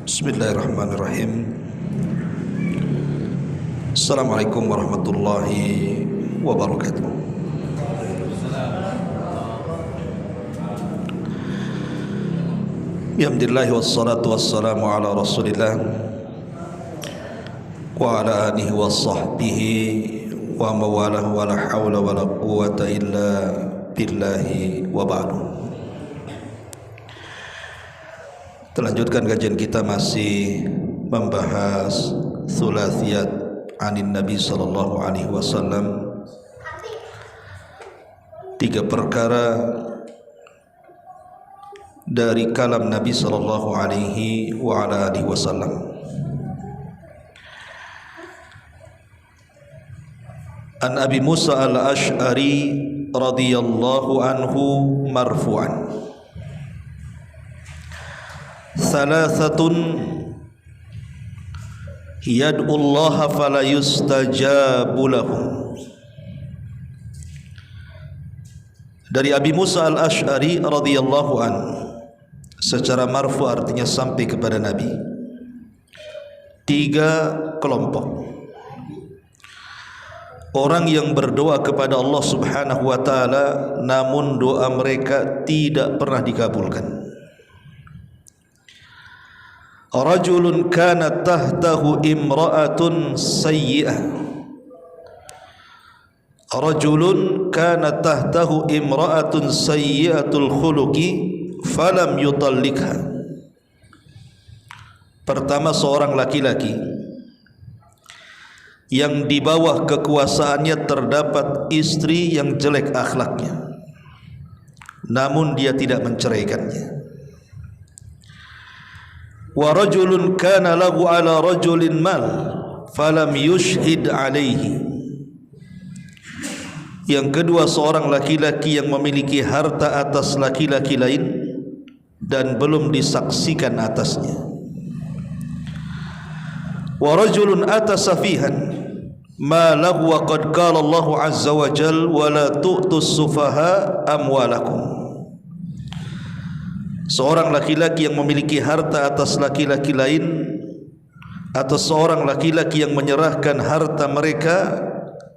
Bismillahirrahmanirrahim. Assalamualaikum warahmatullahi wabarakatuh. Alhamdulillah wassalatu wassalamu ala Rasulillah wa ala alihi wa sahbihi wa mawalah wa la hawla wa la quwwata illa billahi wa ba'du. Lanjutkan kajian kita masih membahas thulathiyat anin Nabi sallallahu alaihi wasallam. 3 perkara dari kalam Nabi sallallahu alaihi wa ala alihi wasallam. An Abi Musa al-Ash'ari radhiyallahu anhu marfu'an, Thalathatun yad'ullaha fala yustajabu lahum. Dari Abi Musa al-Ash'ari radhiyallahu anhu secara marfu, artinya sampai kepada Nabi, 3 kelompok orang yang berdoa kepada Allah Subhanahu wa taala namun doa mereka tidak pernah dikabulkan. Rajulun kanat tahtahu imra'atun sayyi'ah. Rajulun kanat tahtahu imra'atun sayyi'atul khuluqi falam yutallikha. Pertama, seorang laki-laki yang di bawah kekuasaannya terdapat istri yang jelek akhlaknya, namun dia tidak menceraikannya. Wa rajulun kana lahu ala rajulin mal falam yushhid alaihi. Yang kedua, seorang laki-laki yang memiliki harta atas laki-laki lain dan belum disaksikan atasnya. Wa rajulun ata safihan ma lahu wa qad qala Allahu azza wa jalla wa la tu'tus sufaha amwalakum. Seorang laki-laki yang memiliki harta atas laki-laki lain, atau seorang laki-laki yang menyerahkan harta mereka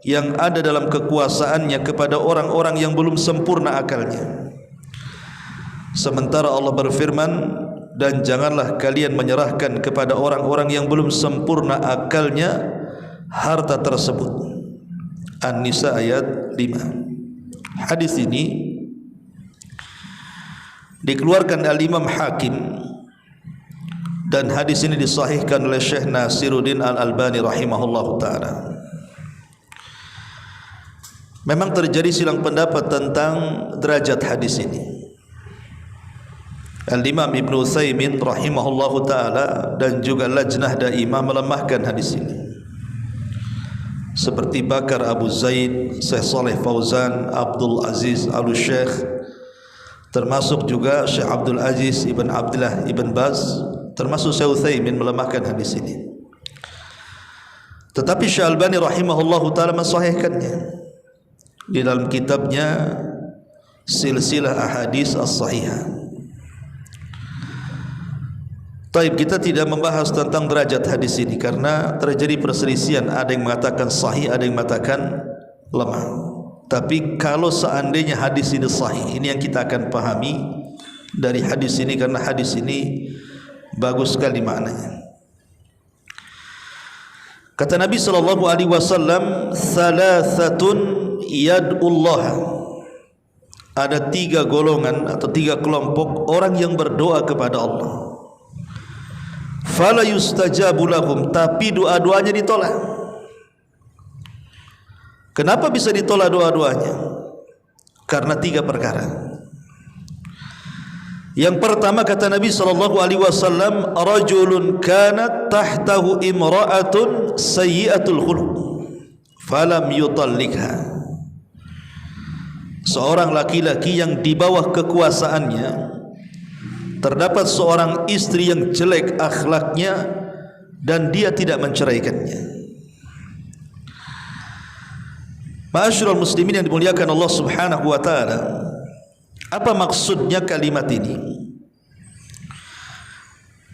yang ada dalam kekuasaannya kepada orang-orang yang belum sempurna akalnya. Sementara Allah berfirman, dan janganlah kalian menyerahkan kepada orang-orang yang belum sempurna akalnya harta tersebut. An-Nisa ayat 5. Hadis ini dikeluarkan Al-Imam Hakim, dan hadis ini disahihkan oleh Syekh Nasiruddin Al-Albani rahimahullahu ta'ala. Memang terjadi silang pendapat tentang derajat hadis ini. Al-Imam Ibn Utsaimin rahimahullahu ta'ala dan juga Lajnah Daimah melemahkan hadis ini, seperti Bakar Abu Zaid, Syekh Saleh Fauzan, Abdul Aziz Al-Syekh, termasuk juga Syekh Abdul Aziz Ibn Abdullah Ibn Baz, termasuk Syekh Utsaimin melemahkan hadis ini. Tetapi Syekh Albani rahimahullahu ta'ala mensahihkannya di dalam kitabnya Silsilah Ahadits As-Sahihah. Taib, kita tidak membahas tentang derajat hadis ini karena terjadi perselisihan, ada yang mengatakan sahih, ada yang mengatakan lemah. Tapi kalau seandainya hadis ini sahih, ini yang kita akan pahami dari hadis ini, karena hadis ini bagus sekali maknanya. Kata Nabi sallallahu alaihi wasallam, "Thalathatun yad'ullah." Ada 3 golongan atau 3 kelompok orang yang berdoa kepada Allah. Fala yustajabu lahum, tapi doa-doanya ditolak. Kenapa bisa ditolak doa-doanya? Karena 3 perkara. Yang pertama, kata Nabi sallallahu alaihi wasallam, rajulun kanat tahtahu imra'atun sayyi'atul khuluq falam yutallikha. Seorang laki-laki yang di bawah kekuasaannya terdapat seorang istri yang jelek akhlaknya dan dia tidak menceraikannya. Ma'asyiral muslimin yang dimuliakan Allah Subhanahu wa taala, apa maksudnya kalimat ini?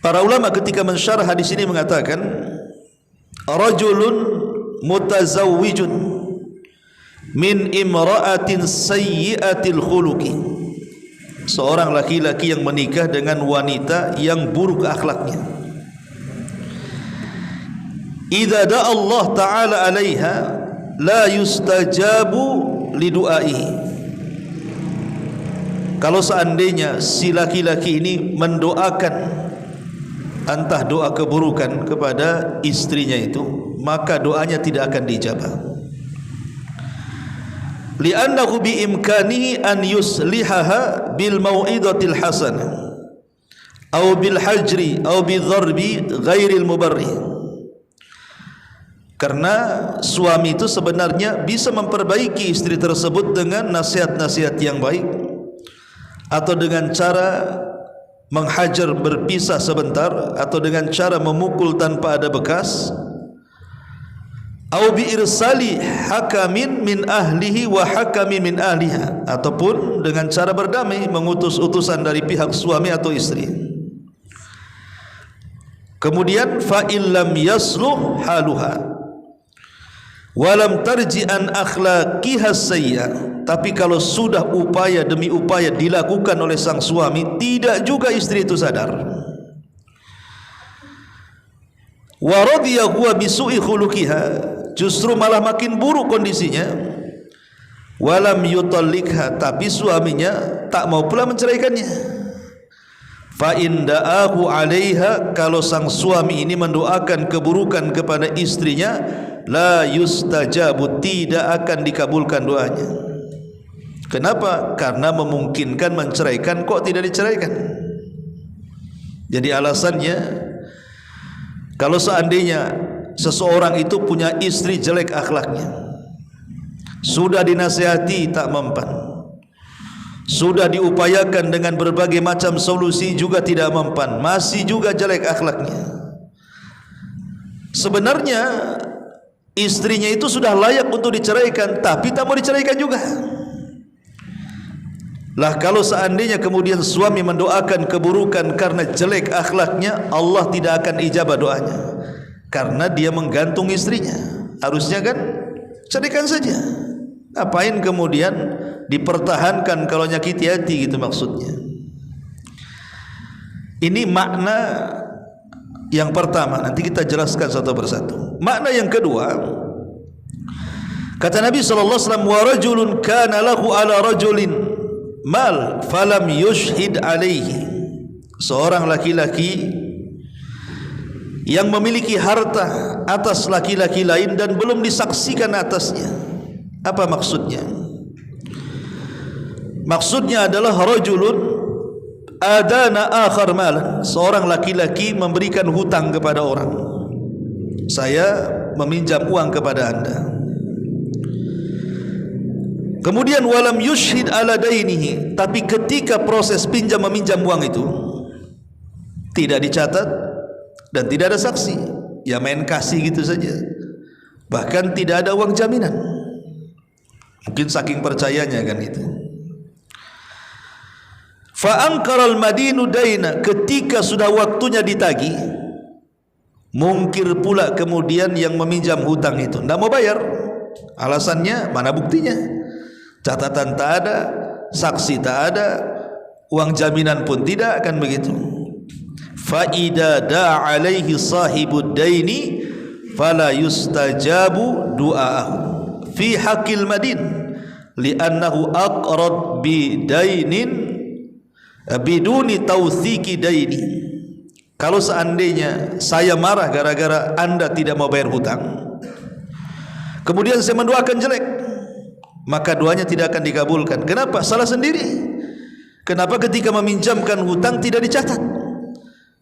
Para ulama ketika mensyarah hadis ini mengatakan, rajulun mutazawwijun min imra'atin sayyi'atil khuluqi, seorang laki-laki yang menikah dengan wanita yang buruk akhlaknya. Idza da'a Allah ta'ala 'alaiha la yustajabu lidu'aihi. Kalau seandainya si laki-laki ini mendoakan entah doa keburukan kepada istrinya itu, maka doanya tidak akan dijabah. Li'annahu biimkanihi an yuslihaha bil mau'izatil hasanah aw bil hajri aw bi dharbi ghairil mubarrih. Karena suami itu sebenarnya bisa memperbaiki istri tersebut dengan nasihat-nasihat yang baik, atau dengan cara menghajar berpisah sebentar, atau dengan cara memukul tanpa ada bekas, au bi irsali hakamin min ahlihi wa hakamin min ahliha, ataupun dengan cara berdamai, mengutus utusan dari pihak suami atau istri. Kemudian fa illam yasluh haluha walam tarji an akhlaqiha sayya, tapi kalau sudah upaya demi upaya dilakukan oleh sang suami, tidak juga istri itu sadar, wa radiya huwa bisu'i khuluqiha, justru malah makin buruk kondisinya, walam yutallikha, tapi suaminya tak mau pula menceraikannya, fa inda'ahu 'alaiha, kalau sang suami ini mendoakan keburukan kepada istrinya, la yustajabu, tidak akan dikabulkan doanya. Kenapa? Karena memungkinkan menceraikan kok tidak diceraikan. Jadi alasannya, kalau seandainya seseorang itu punya istri jelek akhlaknya, sudah dinasihati tak mempan, sudah diupayakan dengan berbagai macam solusi juga tidak mempan, masih juga jelek akhlaknya, sebenarnya istrinya itu sudah layak untuk diceraikan, tapi tak mau diceraikan juga. Lah kalau seandainya kemudian suami mendoakan keburukan karena jelek akhlaknya, Allah tidak akan ijabah doanya, karena dia menggantung istrinya. Harusnya kan ceraikan saja, ngapain kemudian dipertahankan kalau nyakiti hati, gitu maksudnya. Ini makna yang pertama, nanti kita jelaskan satu persatu. Makna yang kedua, kata Nabi SAW, wa rajulun kana lahu ala rajulin mal falam yushhid alaihi, seorang laki-laki yang memiliki harta atas laki-laki lain dan belum disaksikan atasnya. Apa maksudnya? Maksudnya adalah rajulun adana akhar malan, seorang laki-laki memberikan hutang kepada orang. Saya meminjam uang kepada anda, kemudian walam yushhid ala dainihi, tapi ketika proses pinjam meminjam uang itu tidak dicatat dan tidak ada saksi, ya main kasih gitu saja, bahkan tidak ada uang jaminan. Mungkin saking percayanya kan itu. Fa angkaral madinu daina, ketika sudah waktunya ditagih, mungkir pula kemudian yang meminjam hutang itu tidak mau bayar. Alasannya, mana buktinya? Catatan tak ada, saksi tak ada, uang jaminan pun tidak, kan begitu. Fa idza da'a alaihi sahibud daini fala yustajabu du'aahu fi haqqil madin li'annahu aqrad bi dainin biduni tauthiki daini. Kalau seandainya saya marah gara-gara anda tidak mau bayar hutang, kemudian saya mendoakan jelek, maka doanya tidak akan dikabulkan. Kenapa? Salah sendiri. Kenapa ketika meminjamkan hutang tidak dicatat?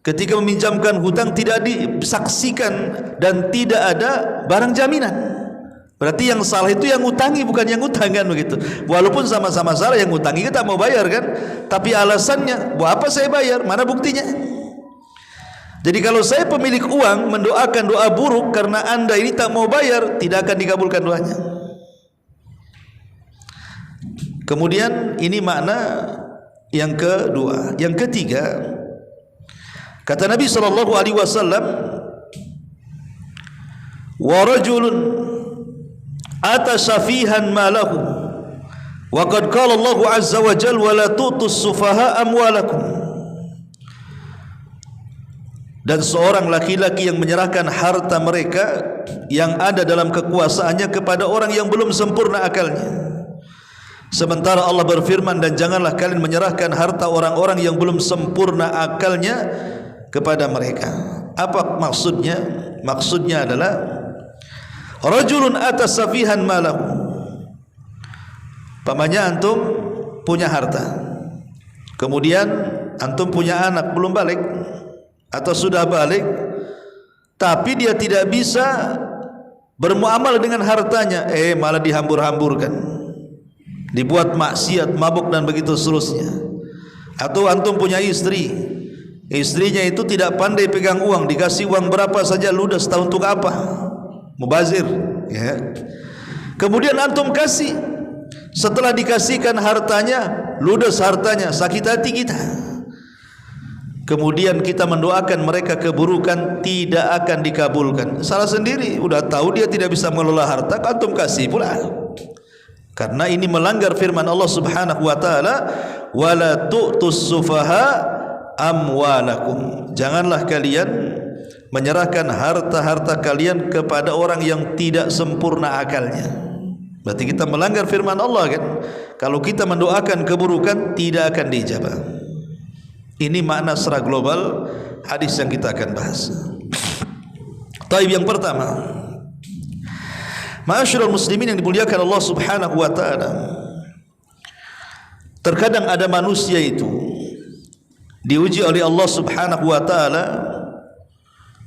Ketika meminjamkan hutang tidak disaksikan dan tidak ada barang jaminan. Berarti yang salah itu yang ngutangi, bukan yang ngutang, kan begitu. Walaupun sama-sama salah, yang ngutangi kita mau bayar kan, tapi alasannya, buat apa saya bayar? Mana buktinya? Jadi kalau saya pemilik uang mendoakan doa buruk karena anda ini tak mau bayar, tidak akan dikabulkan doanya. Kemudian ini makna yang kedua. Yang ketiga, Kata Nabi sallallahu alaihi wasallam, "Wa rajulun ata safihan malahu wa qad qala Allah azza wa jalla wa la tutus sufaha amwalakum." Dan seorang laki-laki yang menyerahkan harta mereka yang ada dalam kekuasaannya kepada orang yang belum sempurna akalnya. Sementara Allah berfirman, dan janganlah kalian menyerahkan harta orang-orang yang belum sempurna akalnya kepada mereka. Apa maksudnya? Maksudnya adalah rajulun atas safihan malahu. Pamannya antum punya harta, kemudian antum punya anak belum balik atau sudah balik, tapi dia tidak bisa bermuamalah dengan hartanya, malah dihambur-hamburkan, dibuat maksiat, mabuk dan begitu seterusnya. Atau antum punya istri, istrinya itu tidak pandai pegang uang, dikasih uang berapa saja ludes, tahu untuk apa, mubazir, ya. Kemudian antum kasih, setelah dikasihkan hartanya, ludes hartanya, sakit hati kita. Kemudian kita mendoakan mereka keburukan, tidak akan dikabulkan. Salah sendiri, udah tahu dia tidak bisa mengelola harta, antum kasih pula. Karena ini melanggar firman Allah Subhanahu wa taala, "Wala tu'tus sufaha amwalakum." Janganlah kalian menyerahkan harta-harta kalian kepada orang yang tidak sempurna akalnya. Berarti kita melanggar firman Allah kan? Kalau kita mendoakan keburukan, tidak akan dijabah. Ini makna secara global hadis yang kita akan bahas. Taib yang pertama, ma'asyiral muslimin yang dimuliakan Allah Subhanahu wa taala. Terkadang ada manusia itu diuji oleh Allah Subhanahu wa taala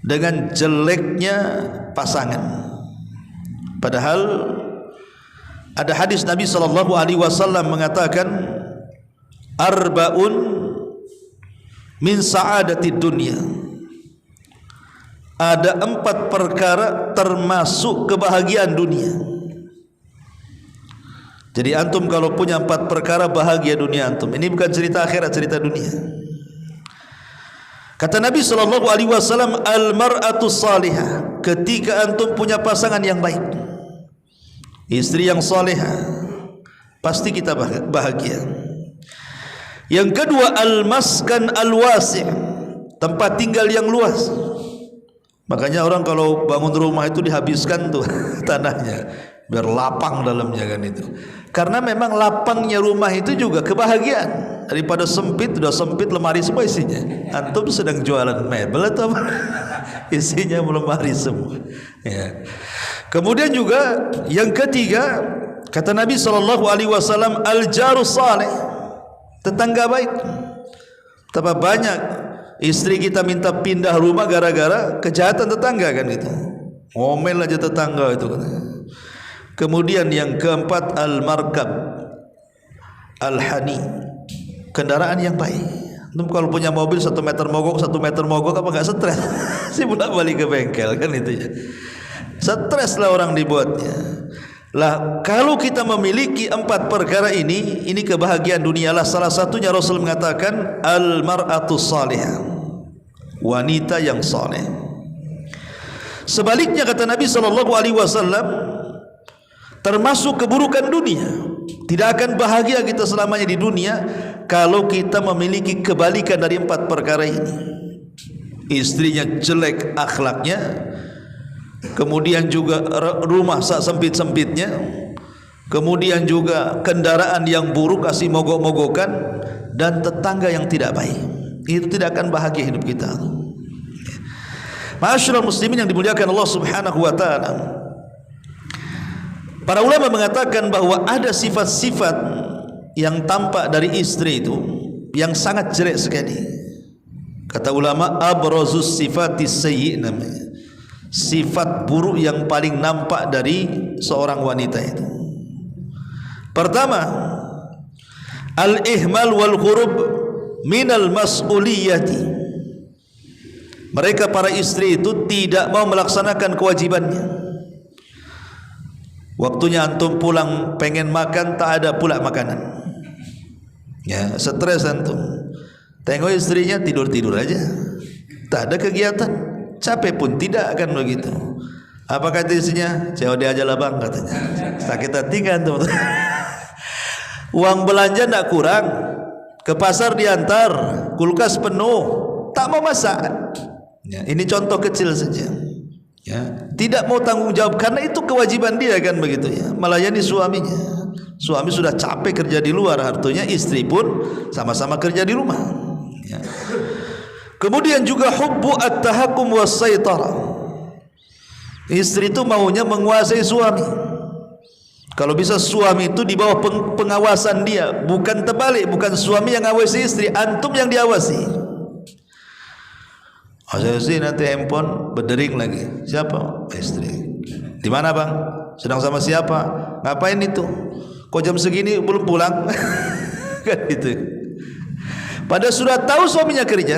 dengan jeleknya pasangan. Padahal ada hadis Nabi sallallahu alaihi wasallam mengatakan, arba'un min sa'adati dunia. Ada 4 perkara termasuk kebahagiaan dunia. Jadi antum kalau punya 4 perkara bahagia dunia antum. Ini bukan cerita akhirat, cerita dunia. Kata Nabi sallallahu alaihi wasallam, al-mar'atu salihah. Ketika antum punya pasangan yang baik, istri yang salihah, pasti kita bahagia. Yang kedua, al-maskan al-wasi', tempat tinggal yang luas. Makanya orang kalau bangun rumah itu dihabiskan tuh tanahnya biar lapang dalamnya kan itu. Karena memang lapangnya rumah itu juga kebahagiaan. Daripada sempit, sudah sempit lemari semua isinya. Antum sedang jualan mebel atau apa? Isinya lemari semua. Ya. Kemudian juga yang ketiga, kata Nabi sallallahu alaihi wasallam, al-jaru salih, tetangga baik. Betapa banyak istri kita minta pindah rumah gara-gara kejahatan tetangga kan gitu. Ngomel aja tetangga itu kan. Kemudian yang keempat, al-markab al-hani, kendaraan yang baik. Antum kalau punya mobil 1 meter mogok apa enggak stres? Si bolak-balik ke bengkel kan itu ya. Stres lah orang dibuatnya. Lah kalau kita memiliki 4 perkara ini kebahagiaan dunia lah. Salah satunya Rasul mengatakan al-mar'atu salihah, wanita yang saleh. Sebaliknya kata Nabi sallallahu alaihi wasallam, termasuk keburukan dunia, tidak akan bahagia kita selamanya di dunia kalau kita memiliki kebalikan dari 4 perkara ini. Istrinya jelek akhlaknya, kemudian juga rumah sempit-sempitnya, kemudian juga kendaraan yang buruk, kasih mogok-mogokan, dan tetangga yang tidak baik. Itu tidak akan bahagia hidup kita. Ma'asyiral muslimin yang dimuliakan Allah Subhanahu wa taala. Para ulama mengatakan bahwa ada sifat-sifat yang tampak dari istri itu yang sangat jelek sekali. Kata ulama, abrazus sifatis sayyi namanya. Sifat buruk yang paling nampak dari seorang wanita itu. Pertama, al-ihmal wal ghurub minal mas'uliyati. Mereka para istri itu tidak mau melaksanakan kewajibannya. Waktunya antum pulang pengen makan, tak ada pula makanan. Ya, stres antum. Tengok istrinya tidur-tidur aja. tak ada kegiatan, capek pun tidak, kan begitu. Apa kata istrinya? COD aja lah bang, katanya. Sakit hati kan tuh. Uang belanja tidak kurang, ke pasar diantar, kulkas penuh, tak mau masak. Ya, ini contoh kecil saja. Ya, tidak mau tanggung jawab karena itu kewajiban dia, kan begitu ya, melayani suaminya. Suami sudah capek kerja di luar, artinya istri pun sama-sama kerja di rumah. Ya. Kemudian juga hubbu at-tahakkum was-saytarah. Istri itu maunya menguasai suami. Kalau bisa suami itu di bawah pengawasan dia, bukan terbalik, bukan suami yang ngawasi istri, antum yang diawasi. Saya sih nanti handphone berdering lagi. Siapa? Istri. Di mana bang? Sedang sama siapa? Ngapain itu? Kok jam segini belum pulang? Kan gitu. Padahal sudah tahu suaminya kerja,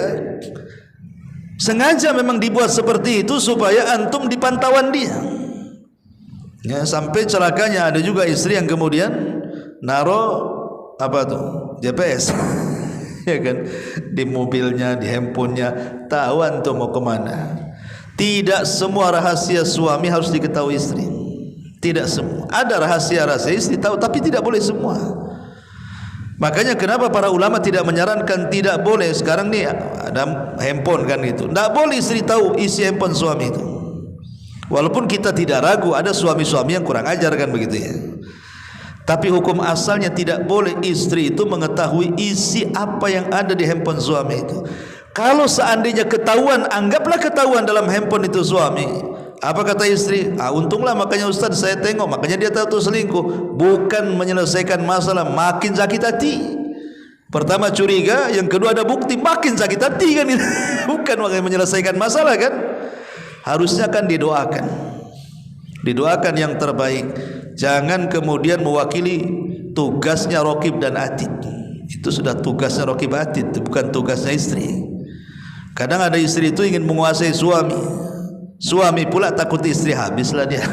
sengaja memang dibuat seperti itu supaya antum di pantauan dia. Ya, sampai celakanya ada juga istri yang kemudian naro apa tuh? GPS. Ya kan, di mobilnya, di handphonenya, tahu antum mau kemana. Tidak semua rahasia suami harus diketahui istri. Tidak semua. Ada rahasia-rahasia istri tahu, tapi tidak boleh semua. Makanya kenapa para ulama tidak menyarankan tidak boleh. Sekarang nih ada handphone kan itu, tidak boleh istri tahu isi handphone suami itu. Walaupun kita tidak ragu ada suami-suami yang kurang ajar, kan begitu ya. Tapi hukum asalnya tidak boleh istri itu mengetahui isi apa yang ada di handphone suami itu. Kalau seandainya ketahuan, anggaplah ketahuan dalam handphone itu suami. Apa kata istri? Untunglah makanya Ustaz saya tengok, makanya dia tahu selingkuh. Bukan menyelesaikan masalah, makin sakit hati. Pertama curiga, yang kedua ada bukti, makin sakit hati kan. Bukan makanya menyelesaikan masalah, kan. Harusnya kan didoakan. Didoakan yang terbaik. Jangan kemudian mewakili tugasnya Raqib dan Atid. Itu sudah tugasnya Raqib Atid, bukan tugasnya istri. Kadang ada istri itu ingin menguasai suami, suami pula takut istri habislah dia.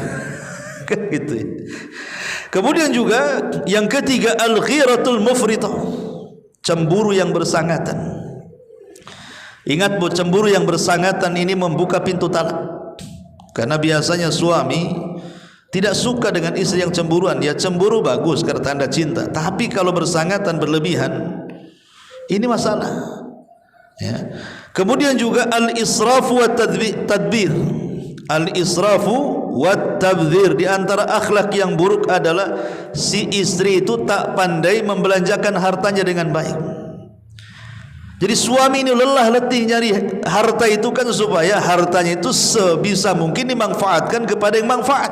Kan gitu. Kemudian juga yang ketiga, al-ghiratul mufritah, cemburu yang bersangatan. Ingat bu, cemburu yang bersangatan ini membuka pintu talak. Karena biasanya suami tidak suka dengan istri yang cemburuan. Dia cemburu bagus karena tanda cinta, tapi kalau bersangatan berlebihan, ini masalah. Ya. Kemudian juga al-israfu wa tadbir. Al-israfu wa tabdzir, di antara akhlak yang buruk adalah si istri itu tak pandai membelanjakan hartanya dengan baik. Jadi suami ini lelah letih nyari harta itu kan supaya hartanya itu sebisa mungkin dimanfaatkan kepada yang manfaat.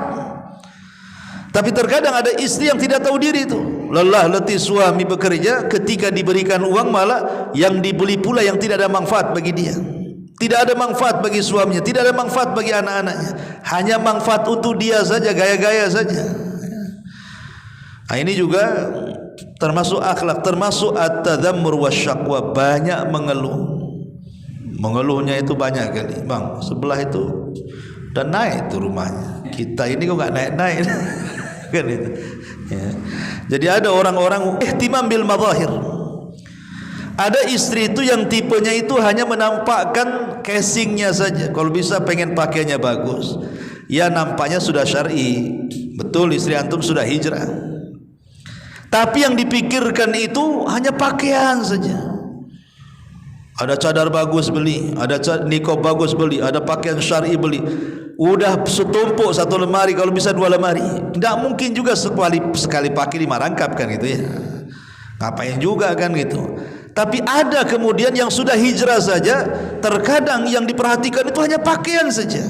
Tapi terkadang ada istri yang tidak tahu diri itu. Lelah letih suami bekerja, ketika diberikan uang malah yang dibeli pula yang tidak ada manfaat bagi dia. Tidak ada manfaat bagi suaminya, tidak ada manfaat bagi anak-anaknya. Hanya manfaat untuk dia saja, gaya-gaya saja. Nah, ini juga termasuk akhlak, termasuk at-tadzammur wasyaqwa, banyak mengeluh. Mengeluhnya itu banyak kali. Bang, sebelah itu dan naik itu rumahnya. Kita ini kok enggak naik-naik. Kan itu. Ya. Jadi ada orang-orang ihtimam bil madahir. Ada istri itu yang tipenya itu hanya menampakkan casingnya saja. Kalau bisa pengen pakainya bagus, ya nampaknya sudah syar'i. Betul, istri antum sudah hijrah. Tapi yang dipikirkan itu hanya pakaian saja. Ada cadar bagus beli, ada nikob bagus beli, ada pakaian syar'i beli. Udah setumpuk satu lemari, kalau bisa dua lemari. Tidak mungkin juga sekali pakai 5 rangkap kan gitu ya. Ngapain juga kan gitu. Tapi ada kemudian yang sudah hijrah saja, terkadang yang diperhatikan itu hanya pakaian saja.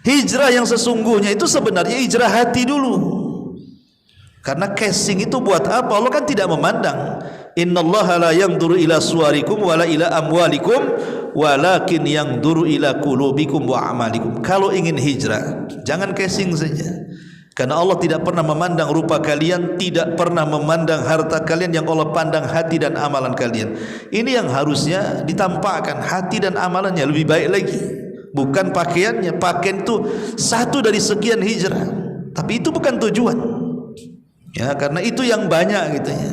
Hijrah yang sesungguhnya itu sebenarnya hijrah hati dulu. Karena casing itu buat apa? Allah kan tidak memandang. Innallaha la yanzuru ila suwarikum wala ila amwalikum walakin yanzuru ila qulubikum wa a'malikum. Kalau ingin hijrah, jangan casing saja. Karena Allah tidak pernah memandang rupa kalian, tidak pernah memandang harta kalian, yang Allah pandang hati dan amalan kalian. Ini yang harusnya ditampakkan, hati dan amalannya lebih baik lagi. Bukan pakaiannya. Pakaian itu satu dari sekian hijrah, tapi itu bukan tujuan. Ya, karena itu yang banyak gitu ya.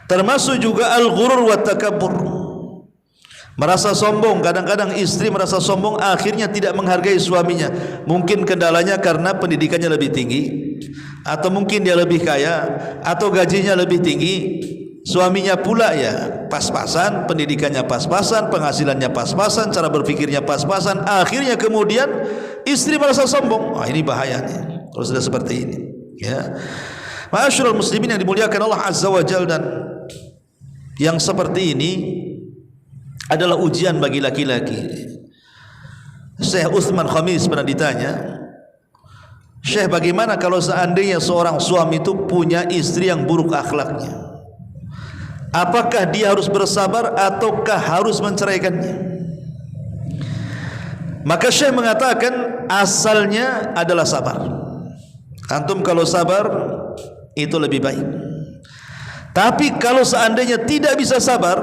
Termasuk juga al-ghurur wa takabbur. Merasa sombong, kadang-kadang istri merasa sombong akhirnya tidak menghargai suaminya. Mungkin kendalanya karena pendidikannya lebih tinggi, atau mungkin dia lebih kaya, atau gajinya lebih tinggi. Suaminya pula ya pas-pasan, pendidikannya pas-pasan, penghasilannya pas-pasan, cara berpikirnya pas-pasan. Akhirnya kemudian istri merasa sombong. Ini bahayanya kalau sudah seperti ini, ya. Ma'asyiral muslimin yang dimuliakan Allah Azza wa Jalla, dan yang seperti ini adalah ujian bagi laki-laki. Syekh Utsman Khamis pernah ditanya, Syekh, bagaimana kalau seandainya seorang suami itu punya istri yang buruk akhlaknya? Apakah dia harus bersabar ataukah harus menceraikannya? Maka Syekh mengatakan asalnya adalah sabar. Antum kalau sabar itu lebih baik. Tapi kalau seandainya tidak bisa sabar,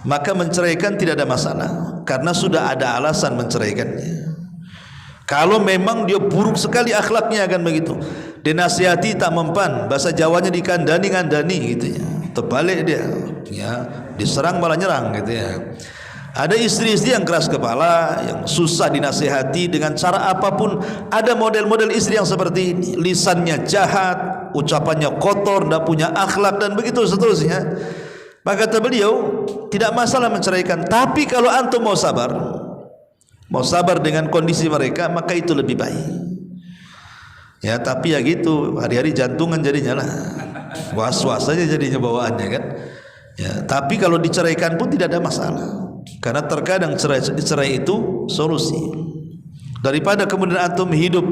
maka menceraikan tidak ada masalah, karena sudah ada alasan menceraikannya. Kalau memang dia buruk sekali akhlaknya akan begitu, dinasihati tak mempan, bahasa Jawanya dikandani-ngandani gitu ya, terbalik dia, ya, diserang malah nyerang gitu ya. Ada istri-istri yang keras kepala, yang susah dinasihati dengan cara apapun. Ada model-model istri yang seperti ini, lisannya jahat, ucapannya kotor, tidak punya akhlak dan begitu seterusnya. Maka kata beliau, tidak masalah menceraikan, tapi kalau antum mau sabar dengan kondisi mereka, maka itu lebih baik. Ya, tapi ya gitu, hari-hari jantungan jadinya lah, was-was saja jadinya bawaannya kan. Ya, tapi kalau diceraikan pun tidak ada masalah, karena terkadang cerai itu solusi. Daripada kemudian antum hidup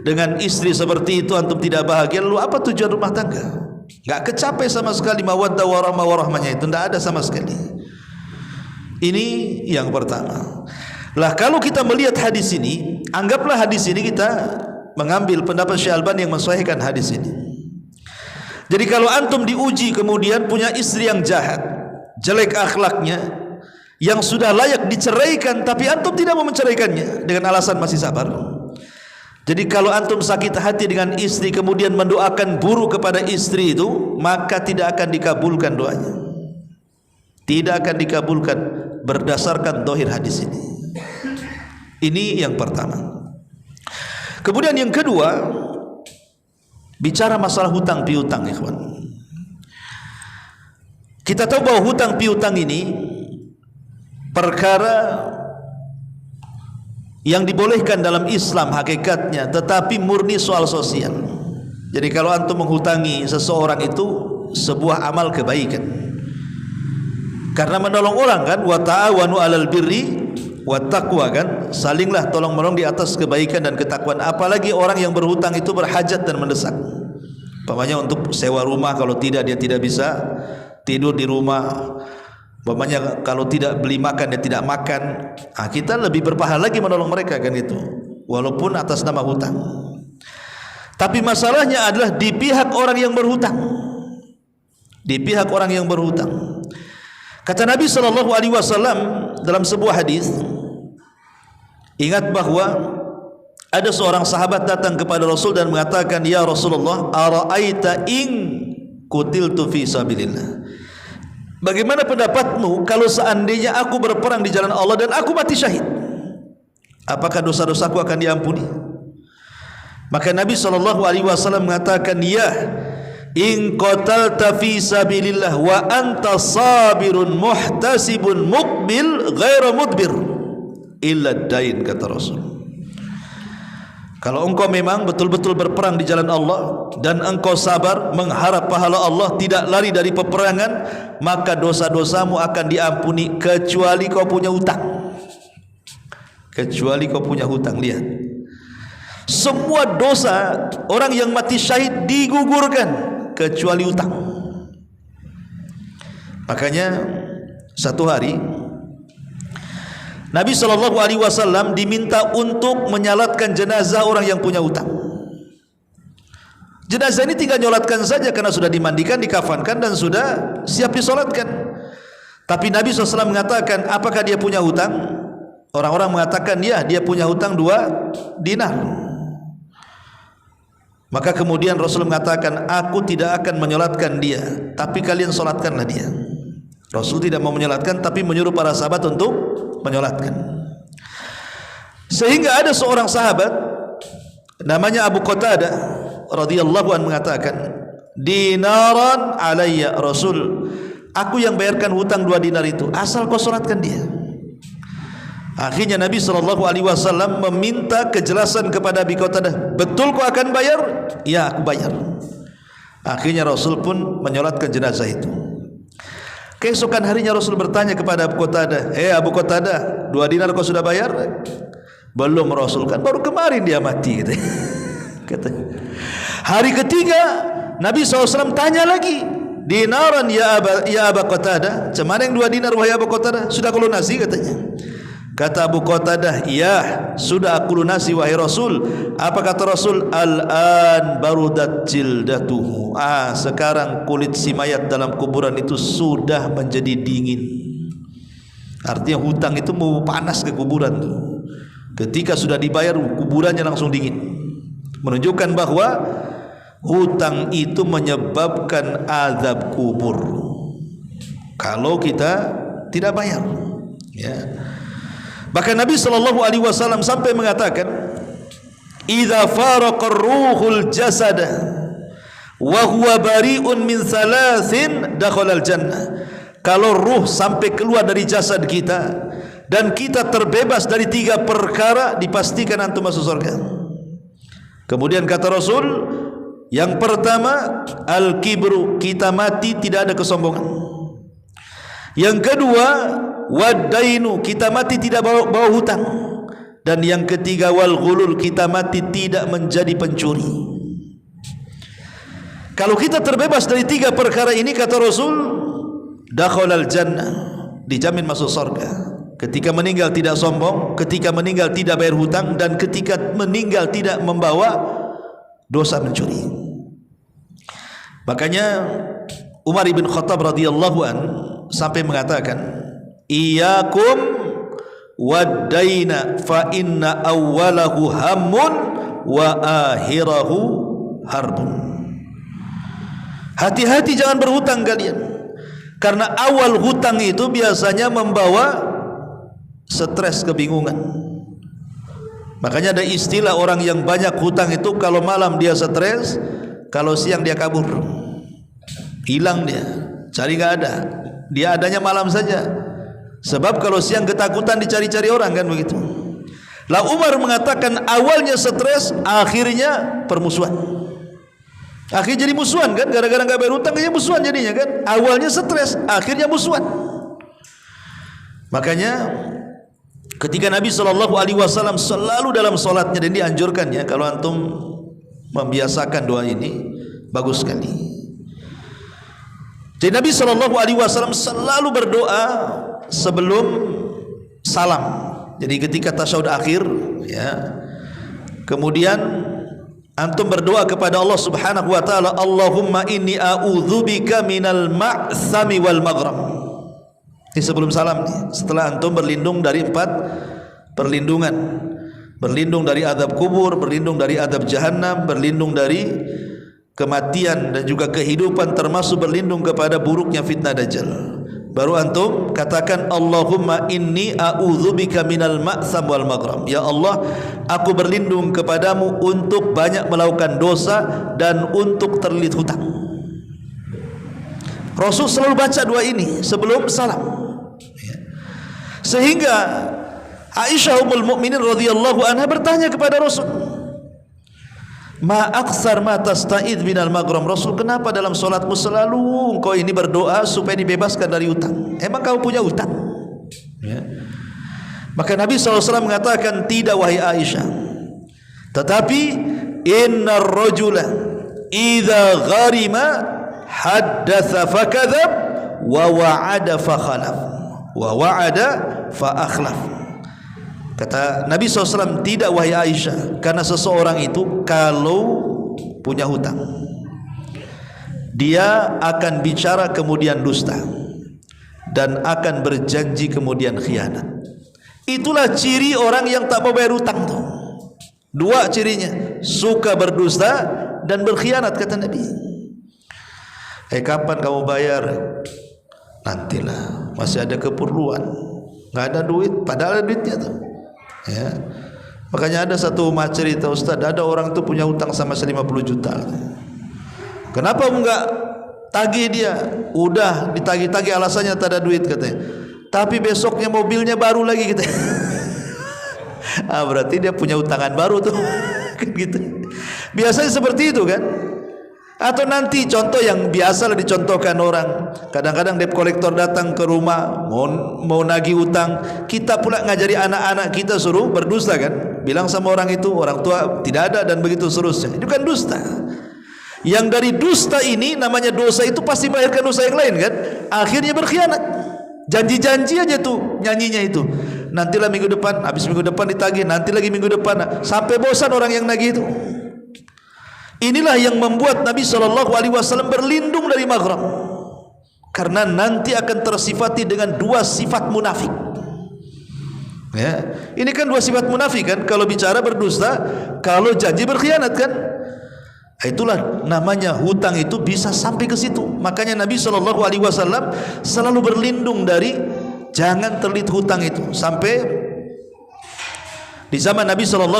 dengan istri seperti itu, antum tidak bahagia, lalu apa tujuan rumah tangga? Enggak kecapai sama sekali mawaddah warahmah warahmahnya itu, tidak ada sama sekali. Ini yang pertama. Lah kalau kita melihat hadis ini, anggaplah hadis ini kita mengambil pendapat Syekh Albani yang mensahihkan hadis ini. Jadi kalau antum diuji kemudian punya istri yang jahat, jelek akhlaknya, yang sudah layak diceraikan, tapi antum tidak mau menceraikannya dengan alasan masih sabar. Jadi kalau antum sakit hati dengan istri kemudian mendoakan buruk kepada istri itu, maka tidak akan dikabulkan doanya. Tidak akan dikabulkan berdasarkan zahir hadis ini. Ini yang pertama. Kemudian yang kedua, bicara masalah hutang piutang, ikhwan. Kita tahu bahwa hutang piutang ini perkara yang dibolehkan dalam Islam hakikatnya, tetapi murni soal sosial. Jadi kalau antum menghutangi seseorang itu sebuah amal kebaikan, karena menolong orang kan, wa ta'awanu 'alal birri wat taqwa kan, salinglah tolong menolong di atas kebaikan dan ketakwaan. Apalagi orang yang berhutang itu berhajat dan mendesak, umpamanya untuk sewa rumah, kalau tidak dia tidak bisa tidur di rumah, umpamanya kalau tidak beli makan dia tidak makan. Kita lebih berpahala lagi menolong mereka kan itu, walaupun atas nama hutang. Tapi masalahnya adalah di pihak orang yang berhutang. Di pihak orang yang berhutang. Kata Nabi SAW dalam sebuah hadis, ingat bahwa ada seorang sahabat datang kepada Rasul dan mengatakan, ya Rasulullah, ara'aita in qutiltu fi sabilillah, bagaimana pendapatmu kalau seandainya aku berperang di jalan Allah dan aku mati syahid, apakah dosa-dosaku akan diampuni? Maka Nabi SAW mengatakan, ya, in qatalta fi sabilillah wa anta sabirun muhtasibun muqbil ghairu mudbir illa dain, kata Rasul. Kalau engkau memang betul-betul berperang di jalan Allah dan engkau sabar mengharap pahala Allah, tidak lari dari peperangan, maka dosa-dosamu akan diampuni kecuali kau punya hutang. Kecuali kau punya hutang. Lihat, semua dosa orang yang mati syahid digugurkan kecuali hutang. Makanya satu hari Nabi SAW diminta untuk menyalatkan jenazah orang yang punya hutang. Jenazah ini tinggal nyolatkan saja karena sudah dimandikan, dikafankan dan sudah siap disolatkan. Tapi Nabi SAW mengatakan, apakah dia punya hutang? Orang-orang mengatakan, ya, dia punya hutang 2 dinar. Maka kemudian Rasul mengatakan, aku tidak akan menyolatkan dia, tapi kalian solatkanlah dia. Rasul tidak mau menyolatkan, tapi menyuruh para sahabat untuk menyolatkan. Sehingga ada seorang sahabat namanya Abu Qatadah radhiyallahu anhu mengatakan, dinaran alayya Rasul, aku yang bayarkan hutang 2 dinar itu, asal kau solatkan dia. Akhirnya Nabi SAW meminta kejelasan kepada Abu Qatadah, betul kau akan bayar? Ya, aku bayar. Akhirnya Rasul pun menyolatkan jenazah itu. Keesokan harinya Rasul bertanya kepada Abu Qatadah, Abu Qatadah, 2 dinar kau sudah bayar? Belum Rasul, kan baru kemarin dia mati kata. Hari ketiga Nabi SAW tanya lagi, dinaran ya Abu Qatadah, macam mana yang 2 dinar wahai Abu Qatadah, sudah kau lunasi katanya. Kata Abu Qatadah, ya sudah aku lunasi wahai Rasul. Apa kata Rasul? Al-an barudat jildatuhu, sekarang kulit si mayat dalam kuburan itu sudah menjadi dingin. Artinya hutang itu mau panas ke kuburan tuh. Ketika sudah dibayar, kuburannya langsung dingin, menunjukkan bahwa hutang itu menyebabkan azab kubur kalau kita tidak bayar, ya. Bahkan Nabi SAW sampai mengatakan, idza faraqa ruhul jasad wa huwa bari'un min thalathin dakhala al-jannah. Kalau ruh sampai keluar dari jasad kita dan kita terbebas dari 3 perkara, dipastikan antum masuk surga. Kemudian kata Rasul, yang pertama al-kibru, kita mati tidak ada kesombongan. Yang kedua wadainu, kita mati tidak bawa hutang. Dan yang ketiga wal ghulul, kita mati tidak menjadi pencuri. Kalau kita terbebas dari 3 perkara ini, kata Rasul, dakhalal jannah, dijamin masuk surga. Ketika meninggal tidak sombong, ketika meninggal tidak bayar hutang, dan ketika meninggal tidak membawa dosa mencuri. Makanya Umar bin Khattab radhiyallahu an sampai mengatakan, iyyakum wad-daina fa inna awwalahu hammun wa akhirahu harbun. Hati-hati jangan berhutang kalian, karena awal hutang itu biasanya membawa stres, kebingungan. Makanya ada istilah orang yang banyak hutang itu, kalau malam dia stres, kalau siang dia kabur, hilang dia, cari nggak ada, dia adanya malam saja. Sebab kalau siang ketakutan dicari-cari orang, kan begitu. Lah Umar mengatakan awalnya stres, akhirnya permusuhan. Akhirnya jadi musuhan, kan, gara-gara nggak bayar hutang aja musuhan jadinya, kan. Awalnya stres, akhirnya musuhan. Makanya ketika Nabi SAW selalu dalam solatnya, dan dianjurkan ya, kalau antum membiasakan doa ini bagus sekali. Jadi Nabi SAW selalu berdoa sebelum salam. Jadi ketika tasyahud akhir, ya, kemudian antum berdoa kepada Allah Subhanahu wa taala, Allahumma inni a'udzubika minal ma'tsami wal maghram. Ini sebelum salam nih. Setelah antum berlindung dari 4 perlindungan, berlindung dari azab kubur, berlindung dari azab jahannam, berlindung dari kematian dan juga kehidupan, termasuk berlindung kepada buruknya fitnah dajjal. Baru antum katakan, Allahumma inni a'udzubika minal ma'tsam wal maghram. Ya Allah, aku berlindung kepadamu untuk banyak melakukan dosa dan untuk terlilit hutang. Rasul selalu baca doa ini sebelum salam. Sehingga Aisyah ummul mukminin radhiyallahu anha bertanya kepada Rasul, ma aksar ma tasta'id minal maghram. Rasul, kenapa dalam solatmu selalu engkau ini berdoa supaya dibebaskan dari hutang? Emang kamu punya hutang? Ya. Maka Nabi SAW mengatakan, tidak wahai Aisyah, tetapi innar rajula idza gharima haddatsa fakadzab wa wa'ada fakhalaf wa wa'ada fa akhlaf. Kata Nabi SAW, tidak wahai Aisyah, karena seseorang itu kalau punya hutang, dia akan bicara kemudian dusta, dan akan berjanji kemudian khianat. Itulah ciri orang yang tak mau bayar hutang tuh. 2 cirinya, suka berdusta dan berkhianat, kata Nabi. Kapan kamu bayar? nantilah, masih ada keperluan, nggak ada duit, padahal ada duitnya tuh. Ya. Makanya ada satu umat cerita, Ustaz, ada orang tuh punya utang sama 50 juta. Kenapa enggak tagih dia? Udah ditagih-tagih, alasannya tak ada duit katanya. Tapi besoknya mobilnya baru lagi gitu. Berarti dia punya utangan baru tuh. Gitu. Biasanya seperti itu kan? Atau nanti contoh yang biasa lah dicontohkan orang, kadang-kadang debt collector datang ke rumah mau nagih utang, kita pula ngajari anak-anak kita suruh berdusta kan, bilang sama orang itu orang tua tidak ada dan begitu seterusnya. Itu kan dusta. Yang dari dusta ini namanya dosa itu pasti melahirkan dosa yang lain kan, akhirnya berkhianat. Janji-janji aja tuh nyanyinya itu, nantilah minggu depan, habis minggu depan ditagih, nanti lagi minggu depan, sampai bosan orang yang nagih itu. Inilah yang membuat Nabi SAW berlindung dari maghram, karena nanti akan tersifati dengan dua sifat munafik. Ya, ini kan dua sifat munafik kan, kalau bicara berdusta, kalau janji berkhianat kan. Itulah namanya hutang itu bisa sampai ke situ. Makanya Nabi SAW selalu berlindung dari jangan terlilit hutang itu. Sampai di zaman Nabi SAW,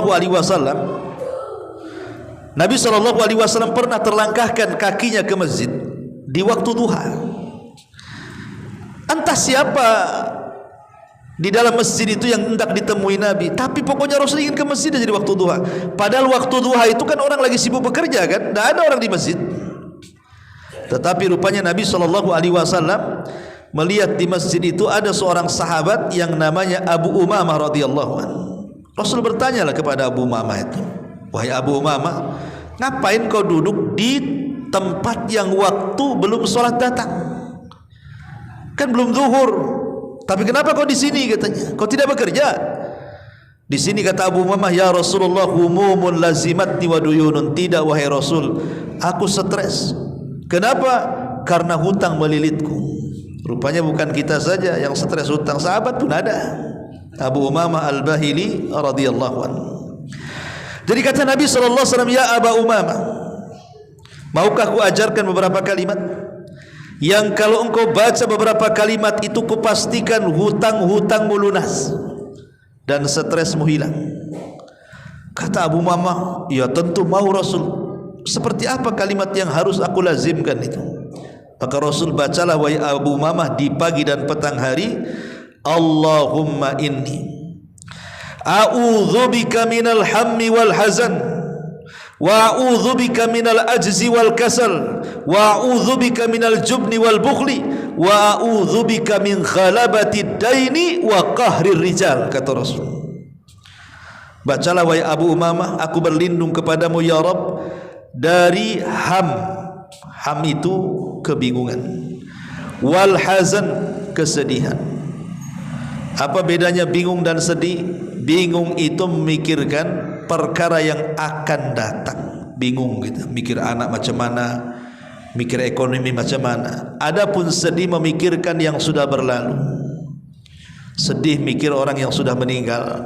Nabi SAW pernah terlangkahkan kakinya ke masjid di waktu duha. Entah siapa di dalam masjid itu yang hendak ditemui Nabi, tapi pokoknya Rasul ingin ke masjid jadi waktu duha. Padahal waktu duha itu kan orang lagi sibuk bekerja kan, tidak ada orang di masjid. Tetapi rupanya Nabi SAW melihat di masjid itu ada seorang sahabat yang namanya Abu Umamah radhiyallahu anhu. Rasul bertanyalah kepada Abu Umamah itu, wahai Abu Umamah, ngapain kau duduk di tempat yang waktu belum sholat datang? Kan belum zuhur. Tapi kenapa kau di sini katanya? Kau tidak bekerja? Di sini kata Abu Umamah, ya Rasulullah, humumun lazimatni wa duyunun. Tidak wahai Rasul, aku stres. Kenapa? Karena hutang melilitku. Rupanya bukan kita saja yang stres hutang, sahabat pun ada. Abu Umamah Al-Bahili radhiyallahu anhu. Jadi kata Nabi SAW, ya Aba Umamah, maukah ku ajarkan beberapa kalimat yang kalau engkau baca beberapa kalimat itu kupastikan hutang-hutangmu lunas dan stresmu hilang. Kata Abu Umamah, ya tentu mau Rasul. Seperti apa kalimat yang harus aku lazimkan itu? Maka Rasul bacalah wahai Abu Umamah di pagi dan petang hari, Allahumma inni a'udzubika minal hammi wal hazan wa a'udzubika minal ajzi wal kasal wa a'udzubika minal jubni wal bukhli wa a'udzubika min khalabatid daini wa qahrir rijal. Kata Rasul, bacalah wahai Abu Umamah, aku berlindung kepadamu ya Rabb dari ham itu kebingungan, wal hazan kesedihan. Apa bedanya bingung dan sedih? Bingung itu memikirkan perkara yang akan datang, bingung gitu, mikir anak macam mana, mikir ekonomi macam mana. Adapun sedih memikirkan yang sudah berlalu. Sedih mikir orang yang sudah meninggal,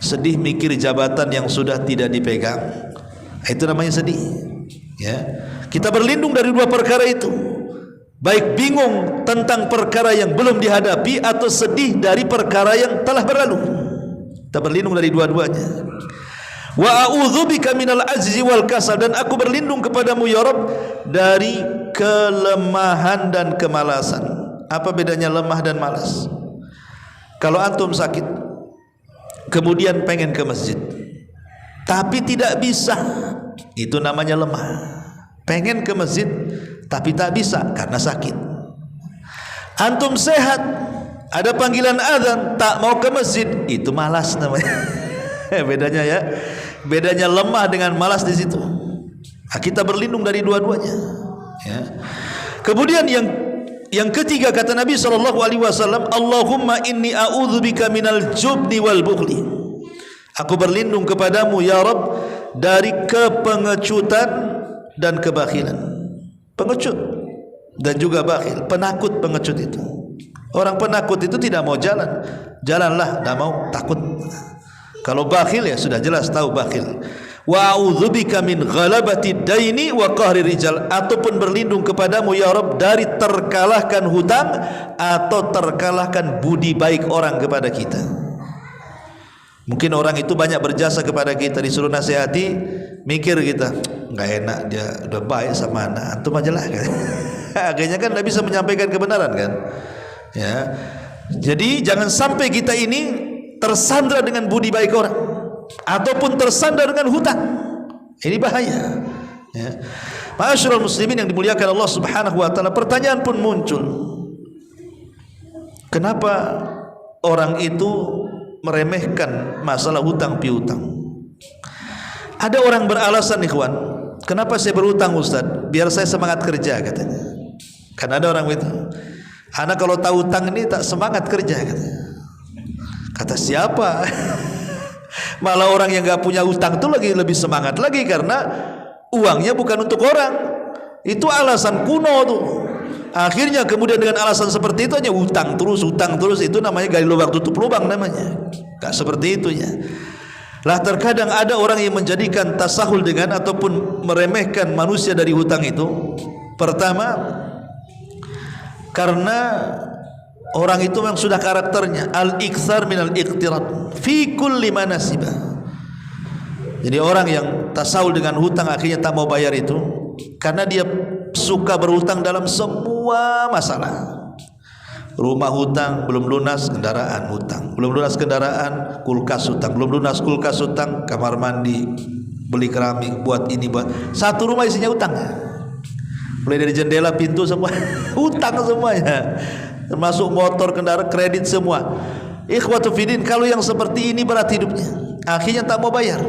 sedih mikir jabatan yang sudah tidak dipegang. Itu namanya sedih. Ya, kita berlindung dari dua perkara itu, baik bingung tentang perkara yang belum dihadapi atau sedih dari perkara yang telah berlalu. Kita berlindung dari dua-duanya. Wa a'udzubika minal ajzi wal kasal, dan aku berlindung kepadamu ya Rabb dari kelemahan dan kemalasan. Apa bedanya lemah dan malas? Kalau antum sakit kemudian pengen ke masjid tapi tidak bisa, itu namanya lemah. Pengen ke masjid tapi tak bisa karena sakit. Antum sehat, ada panggilan azan, tak mau ke masjid, itu malas namanya. Bedanya ya, bedanya lemah dengan malas di situ. Nah, kita berlindung dari dua-duanya. Ya. Kemudian yang ketiga kata Nabi SAW, Allahumma inni a'udzubika minal jubni wal bukhli. Aku berlindung kepadamu ya Rabb dari kepengecutan dan kebakhilan. Pengecut dan juga bakhil, penakut pengecut itu. Orang penakut itu tidak mau jalan, jalanlah, tidak mau, takut. Kalau bakhil ya sudah jelas tahu bakhil. wa a'udzubika min ghalabati daini wa qahri rijal, ataupun berlindung kepadamu ya Rabb dari terkalahkan hutang atau terkalahkan budi baik orang kepada kita. Mungkin orang itu banyak berjasa kepada kita, disuruh nasihati, mikir kita nggak enak, dia udah baik sama anak antum aja lah kan. Akhirnya kan tidak bisa menyampaikan kebenaran kan ya. Jadi jangan sampai kita ini tersandra dengan budi baik orang ataupun tersandar dengan hutang. Ini bahaya ya. Ma'asyiral muslimin yang dimuliakan Allah Subhanahu wa taala, pertanyaan pun muncul, kenapa orang itu meremehkan masalah hutang piutang? Ada orang beralasan, ikhwan, kenapa saya berhutang Ustaz? Biar saya semangat kerja katanya. Kan ada orang itu, anak kalau tahu hutang ini tak semangat kerja katanya. Kata siapa? Malah orang yang gak punya hutang itu lebih semangat lagi, karena uangnya bukan untuk orang. Itu alasan kuno tuh. Akhirnya kemudian dengan alasan seperti itu hanya hutang terus, itu namanya gali lubang tutup lubang namanya. Gak seperti itu ya. Lah terkadang ada orang yang menjadikan tasahul dengan ataupun meremehkan manusia dari hutang itu. Pertama, karena orang itu memang sudah karakternya al-iktsar minal iqtirat fi kulli manasibah. Jadi orang yang tasawul dengan hutang akhirnya tak mau bayar itu karena dia suka berhutang dalam semua masalah. Rumah hutang, belum lunas kendaraan hutang, belum lunas kendaraan kulkas hutang, belum lunas kulkas hutang, kamar mandi beli keramik, buat ini buat satu rumah isinya hutang. Mulai dari jendela, pintu semua hutang semuanya, termasuk motor, kendaraan, kredit semua. Ikhwatu fiddin, kalau yang seperti ini berat hidupnya, akhirnya tak mau bayar,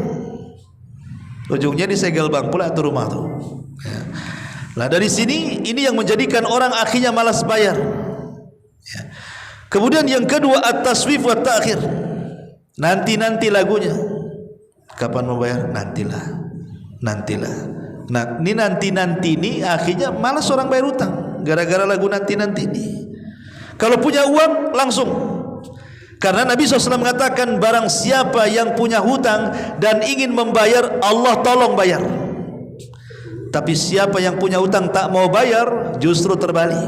ujungnya disegel bang pula itu rumah tuh ya. Nah dari sini ini yang menjadikan orang akhirnya malas bayar ya. Kemudian yang kedua at-taswif wa ta'khir, nanti lagunya, kapan mau bayar, nantilah. Nah ini nanti ini akhirnya malas orang bayar hutang gara-gara lagu nanti ini. Kalau punya uang langsung, karena Nabi SAW mengatakan barang siapa yang punya hutang dan ingin membayar, Allah tolong bayar. Tapi siapa yang punya hutang tak mau bayar, justru terbalik,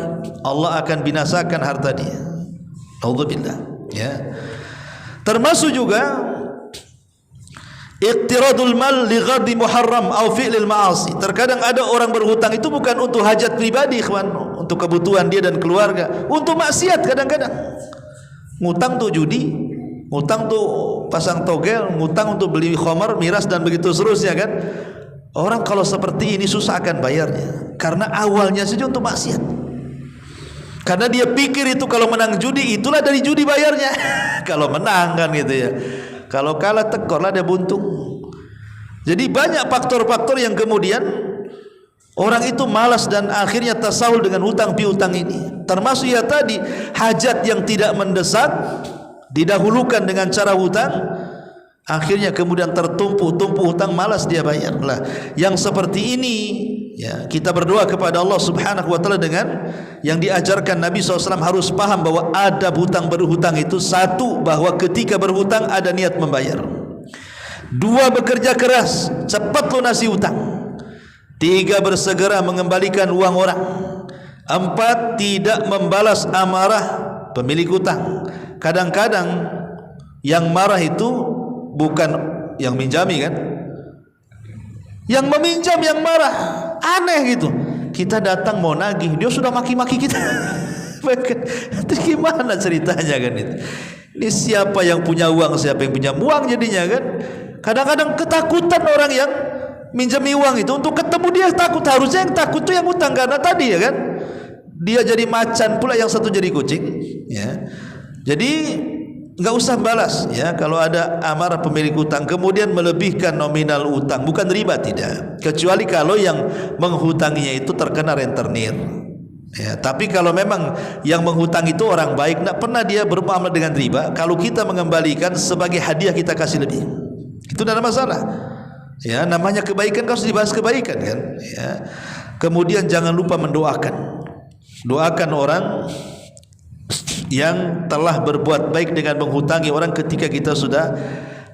Allah akan binasakan harta dia. Alhamdulillah ya. Termasuk juga iqtiradul mal li ghadhi muharram au fi'lil ma'asi. Terkadang ada orang berhutang itu bukan untuk hajat pribadi, ikhwan, untuk kebutuhan dia dan keluarga, untuk maksiat. Kadang-kadang ngutang tuh judi, ngutang tuh pasang togel, ngutang untuk beli khamar, miras dan begitu seterusnya kan. Orang kalau seperti ini susah akan bayarnya karena awalnya saja untuk maksiat. Karena dia pikir itu kalau menang judi itulah dari judi bayarnya. Kalau menang kan gitu ya. Kalau kalah tekorlah dia buntung. Jadi banyak faktor-faktor yang kemudian orang itu malas dan akhirnya tasawul dengan hutang piutang ini. Termasuk ya tadi, hajat yang tidak mendesak didahulukan dengan cara hutang, akhirnya kemudian tertumpuk hutang, malas dia bayar. Lah, yang seperti ini ya, kita berdoa kepada Allah Subhanahu wa taala dengan yang diajarkan Nabi SAW. Harus paham bahwa adab hutang berhutang itu, satu, bahwa ketika berhutang ada niat membayar. Dua, bekerja keras cepat lunasi hutang. Tiga, bersegera mengembalikan uang orang. Empat, tidak membalas amarah pemilik hutang. Kadang-kadang yang marah itu bukan yang minjami kan, yang meminjam yang marah. Aneh gitu, kita datang mau nagih, dia sudah maki-maki kita. Terus gimana ceritanya kan itu? Ini siapa yang punya uang, siapa yang pinjam uang jadinya kan. Kadang-kadang ketakutan orang yang minjami uang itu, untuk ketemu dia takut. Harusnya yang takut itu yang utang, karena tadi ya kan, dia jadi macan pula, yang satu jadi kucing ya. Jadi nggak usah balas ya kalau ada amarah pemilik utang kemudian melebihkan nominal utang, bukan riba, tidak, kecuali kalau yang menghutanginya itu terkena rentenir ya. Tapi kalau memang yang menghutang itu orang baik, tidak pernah dia bermuamalah dengan riba, kalau kita mengembalikan sebagai hadiah kita kasih lebih, itu tidak ada masalah ya. Namanya kebaikan harus dibahas kebaikan kan ya. Kemudian jangan lupa doakan orang yang telah berbuat baik dengan menghutangi orang ketika kita sudah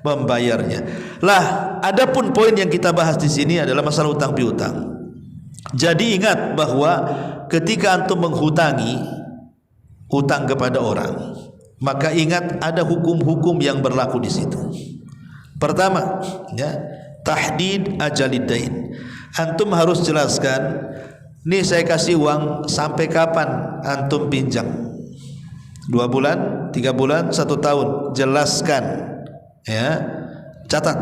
membayarnya. Lah, adapun poin yang kita bahas di sini adalah masalah hutang piutang. Jadi ingat bahwa ketika antum menghutangi hutang kepada orang, maka ingat ada hukum-hukum yang berlaku di situ. Pertama, ya, tahdid ajalidain. Antum harus jelaskan, nih saya kasih uang sampai kapan antum pinjam? 2 bulan, 3 bulan, 1 tahun. Jelaskan, ya, catat.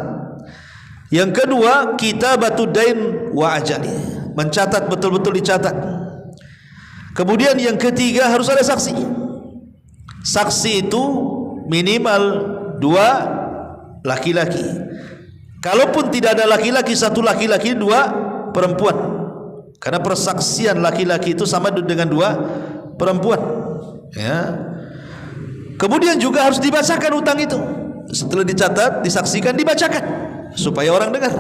Yang kedua, kitabatud dain wa ajali. Mencatat, betul-betul dicatat. Kemudian yang ketiga, harus ada saksi. Saksi itu minimal 2 laki-laki. Kalaupun tidak ada laki-laki, 1 laki-laki, 2 perempuan. Karena persaksian laki-laki itu sama dengan 2 perempuan. Ya. Kemudian juga harus dibacakan hutang itu. Setelah dicatat, disaksikan, dibacakan supaya orang dengar.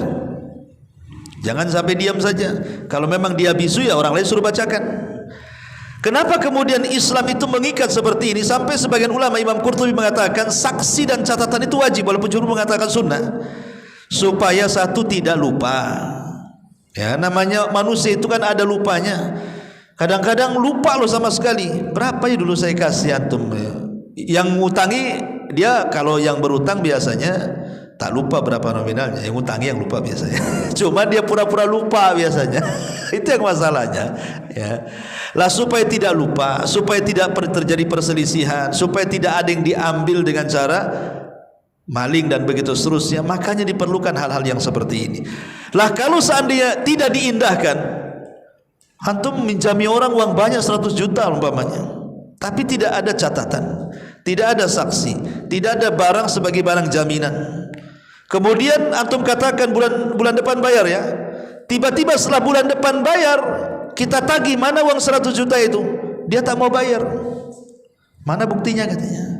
Jangan sampai diam saja. Kalau memang dia bisu, ya orang lain suruh bacakan. Kenapa kemudian Islam itu mengikat seperti ini? Sampai sebagian ulama, Imam Qurtubi mengatakan saksi dan catatan itu wajib, walaupun jumhur mengatakan sunnah, supaya satu tidak lupa. Ya, namanya manusia itu kan ada lupanya. Kadang-kadang lupa loh sama sekali. Berapa ya dulu saya kasih antum? Yang ngutangi dia, kalau yang berutang biasanya tak lupa berapa nominalnya, yang ngutangi yang lupa biasanya. Cuma dia pura-pura lupa biasanya. Itu yang masalahnya, ya. Lah supaya tidak lupa, supaya tidak terjadi perselisihan, supaya tidak ada yang diambil dengan cara maling dan begitu seterusnya, makanya diperlukan hal-hal yang seperti ini. Lah kalau seandainya tidak diindahkan, antum minjami orang uang banyak 100 juta umpamanya, tapi tidak ada catatan, tidak ada saksi, tidak ada barang sebagai barang jaminan. Kemudian antum katakan bulan depan bayar ya. Tiba-tiba setelah bulan depan bayar, kita tagih, mana uang 100 juta itu? Dia tak mau bayar. Mana buktinya katanya?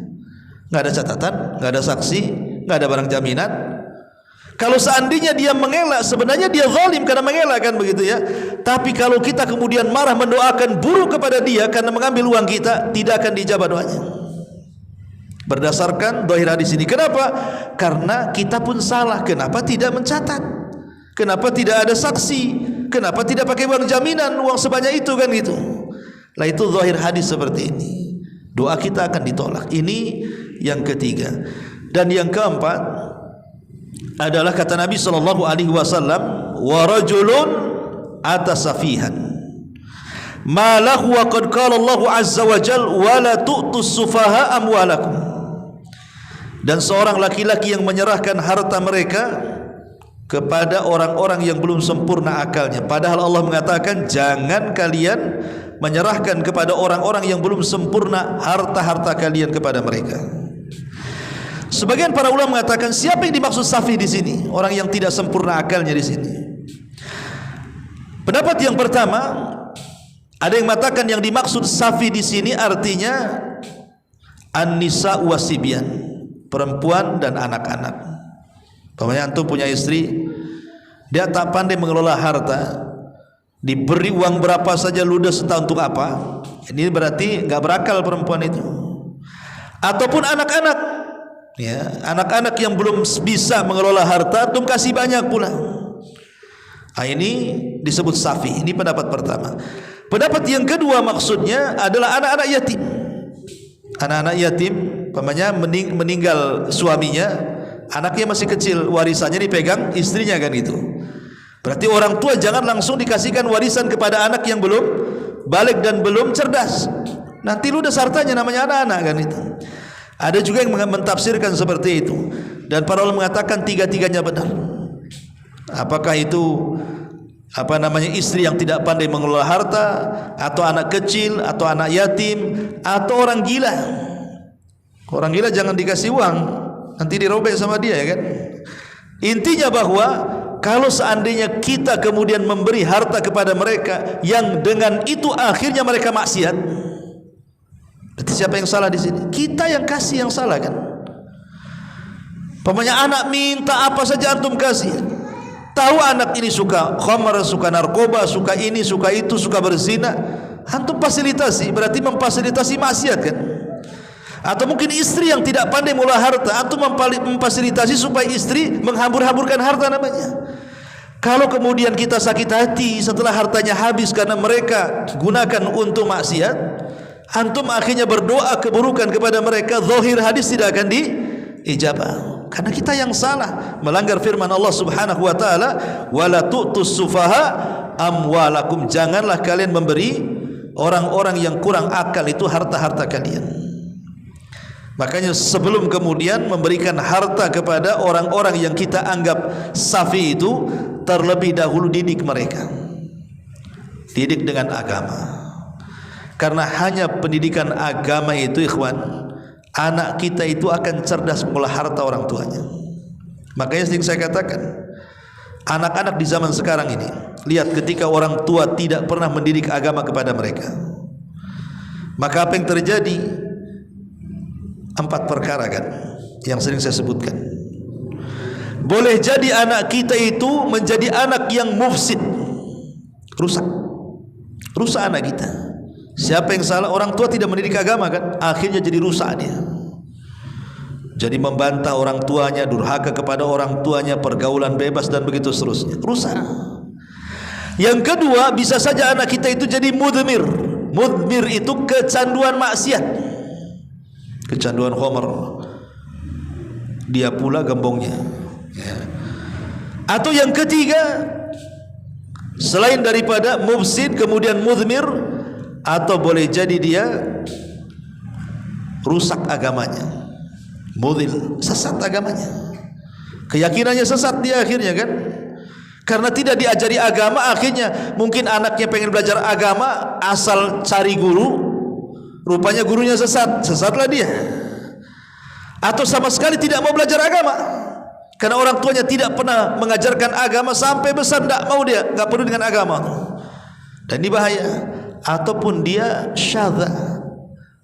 Nggak ada catatan, nggak ada saksi, nggak ada barang jaminan. Kalau seandainya dia mengelak, sebenarnya dia zalim karena mengelak, kan begitu ya. Tapi kalau kita kemudian marah, mendoakan buruk kepada dia karena mengambil uang kita, tidak akan dijabah doanya. Berdasarkan dhahir hadis ini. Kenapa? Karena kita pun salah. Kenapa tidak mencatat? Kenapa tidak ada saksi? Kenapa tidak pakai uang jaminan, uang sebanyak itu, kan gitu. Lah itu dhahir hadis seperti ini. Doa kita akan ditolak. Ini yang ketiga. Dan yang keempat adalah kata Nabi sallallahu alaihi wasallam, wa rajulun atasafihan ma lahu wa qad qala Allah azza wa jalla wa la tu'tus sufaha amwalakum. Dan seorang laki-laki yang menyerahkan harta mereka kepada orang-orang yang belum sempurna akalnya, padahal Allah mengatakan jangan kalian menyerahkan kepada orang-orang yang belum sempurna harta-harta kalian kepada mereka. Sebagian para ulama mengatakan siapa yang dimaksud safi di sini? Orang yang tidak sempurna akalnya di sini. Pendapat yang pertama, ada yang mengatakan yang dimaksud safi di sini artinya an-nisa wasibyan, perempuan dan anak-anak. Pokoknya antum punya istri, dia tak pandai mengelola harta, diberi uang berapa saja ludes, entah untuk apa. Ini berarti nggak berakal perempuan itu. Ataupun anak-anak, ya, anak-anak yang belum bisa mengelola harta, antum kasih banyak pula. Nah, ini disebut safi. Ini pendapat pertama. Pendapat yang kedua maksudnya adalah anak-anak yatim. Anak-anak yatim, pamannya meninggal suaminya, anaknya masih kecil, warisannya dipegang istrinya, kan gitu. Berarti orang tua jangan langsung dikasihkan warisan kepada anak yang belum balik dan belum cerdas. Nanti ludes hartanya, namanya anak-anak, kan itu. Ada juga yang mentafsirkan seperti itu, dan para ulama mengatakan tiga-tiganya benar. Apakah itu istri yang tidak pandai mengelola harta, atau anak kecil, atau anak yatim, atau orang gila. Orang gila jangan dikasih uang, nanti dirobek sama dia, ya kan. Intinya bahwa kalau seandainya kita kemudian memberi harta kepada mereka yang dengan itu akhirnya mereka maksiat, berarti siapa yang salah di sini? Kita yang kasih yang salah, kan. Pokoknya anak minta apa saja antum kasih. Tahu anak ini suka khamar, suka narkoba, suka ini, suka itu, suka berzina, antum fasilitasi, berarti memfasilitasi maksiat, kan. Atau mungkin istri yang tidak pandai mengolah harta, antum memfasilitasi supaya istri menghambur-hamburkan harta namanya. Kalau kemudian kita sakit hati setelah hartanya habis karena mereka gunakan untuk maksiat, antum akhirnya berdoa keburukan kepada mereka, zahir hadis tidak akan diijabah. Karena kita yang salah, melanggar firman Allah Subhanahu wa taala, wala tu'tus sufaha amwalakum, janganlah kalian memberi orang-orang yang kurang akal itu harta-harta kalian. Makanya sebelum kemudian memberikan harta kepada orang-orang yang kita anggap safi itu, terlebih dahulu didik mereka, didik dengan agama. Karena hanya pendidikan agama itu, ikhwan, anak kita itu akan cerdas mengolah harta orang tuanya. Makanya sering saya katakan, anak-anak di zaman sekarang ini, lihat ketika orang tua tidak pernah mendidik agama kepada mereka, maka apa yang terjadi? 4 perkara kan yang sering saya sebutkan. Boleh jadi anak kita itu menjadi anak yang mufsid, rusak anak kita. Siapa yang salah? Orang tua tidak mendidik agama kan, akhirnya jadi rusak dia. Jadi membantah orang tuanya, durhaka kepada orang tuanya, pergaulan bebas dan begitu seterusnya, rusak. Yang kedua, bisa saja anak kita itu jadi mudmir. Mudmir itu kecanduan maksiat, kecanduan khamr, dia pula gembongnya ya. Atau yang ketiga, selain daripada mufsid kemudian mudmir, atau boleh jadi dia rusak agamanya, mudil, sesat agamanya, keyakinannya sesat dia akhirnya kan, karena tidak diajari agama. Akhirnya mungkin anaknya pengen belajar agama, asal cari guru, rupanya gurunya sesatlah dia. Atau sama sekali tidak mau belajar agama karena orang tuanya tidak pernah mengajarkan agama, sampai besar tidak mau, dia nggak peduli dengan agama, dan ini bahaya. Ataupun dia syadza,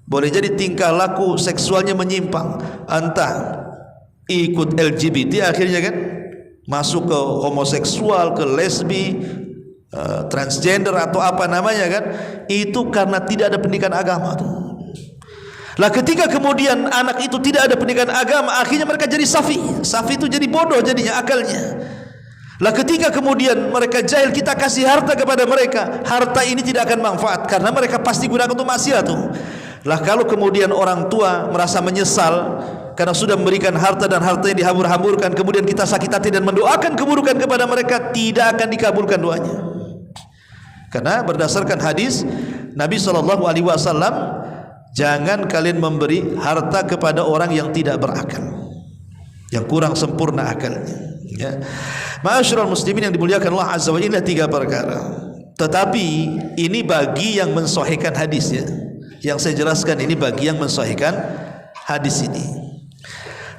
boleh jadi tingkah laku seksualnya menyimpang, entah ikut LGBT akhirnya kan, masuk ke homoseksual, ke lesbi, transgender atau apa namanya kan, itu karena tidak ada pendidikan agama tuh. Lah ketika kemudian anak itu tidak ada pendidikan agama, akhirnya mereka jadi safi itu jadi bodoh jadinya akalnya. Lah ketika kemudian mereka jahil, kita kasih harta kepada mereka, harta ini tidak akan manfaat karena mereka pasti gunakan untuk maksiat tuh. Lah kalau kemudian orang tua merasa menyesal karena sudah memberikan harta dan hartanya dihambur-hamburkan, kemudian kita sakit hati dan mendoakan keburukan kepada mereka, tidak akan dikabulkan doanya. Karena berdasarkan hadis Nabi SAW, jangan kalian memberi harta kepada orang yang tidak berakal, yang kurang sempurna akalnya ya. Ma'asyiral muslimin yang dimuliakan Allah Azza wa Jalla, 3 perkara. Tetapi ini bagi yang mensahihkan hadis ya. Yang saya jelaskan ini bagi yang mensahihkan hadis ini.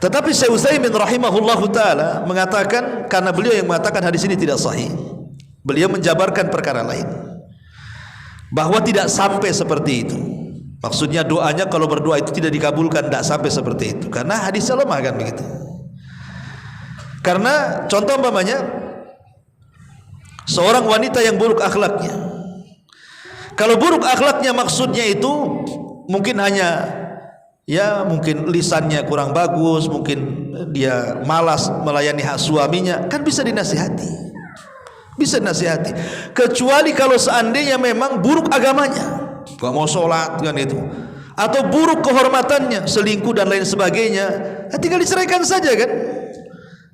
Tetapi Syekh Utsaimin rahimahullahu taala mengatakan, karena beliau yang mengatakan hadis ini tidak sahih, beliau menjabarkan perkara lain, bahwa tidak sampai seperti itu. Maksudnya doanya kalau berdoa itu tidak dikabulkan, tidak sampai seperti itu, karena hadisnya lemah kan begitu. Karena contoh umpamanya seorang wanita yang buruk akhlaknya, kalau buruk akhlaknya maksudnya itu mungkin hanya ya, mungkin lisannya kurang bagus, mungkin dia malas melayani hak suaminya, kan bisa dinasihati, bisa dinasihati. Kecuali kalau seandainya memang buruk agamanya, gak mau sholat kan itu, atau buruk kehormatannya, selingkuh dan lain sebagainya, tinggal diceraikan saja kan.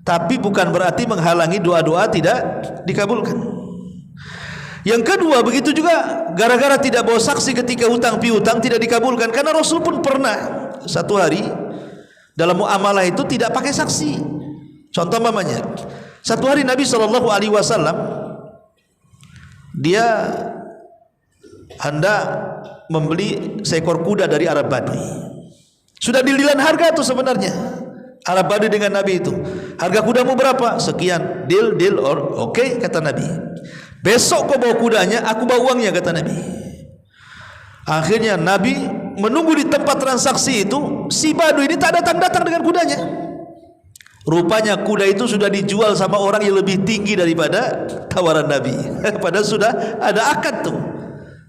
Tapi bukan berarti menghalangi doa-doa tidak dikabulkan. Yang kedua, begitu juga gara-gara tidak bawa saksi ketika hutang piutang tidak dikabulkan, karena Rasul pun pernah satu hari dalam muamalah itu tidak pakai saksi. Contoh mamanya, satu hari Nabi SAW dia hendak membeli seekor kuda dari Arab Badui. Sudah dililan harga tuh sebenarnya Arab Badui dengan Nabi itu, harga kudamu berapa? Sekian. Deal oke, kata Nabi. Besok kau bawa kudanya, aku bawa uangnya, kata Nabi. Akhirnya Nabi menunggu di tempat transaksi itu, si Badui ini tak datang dengan kudanya. Rupanya kuda itu sudah dijual sama orang yang lebih tinggi daripada tawaran Nabi. Padahal sudah ada akad tuh.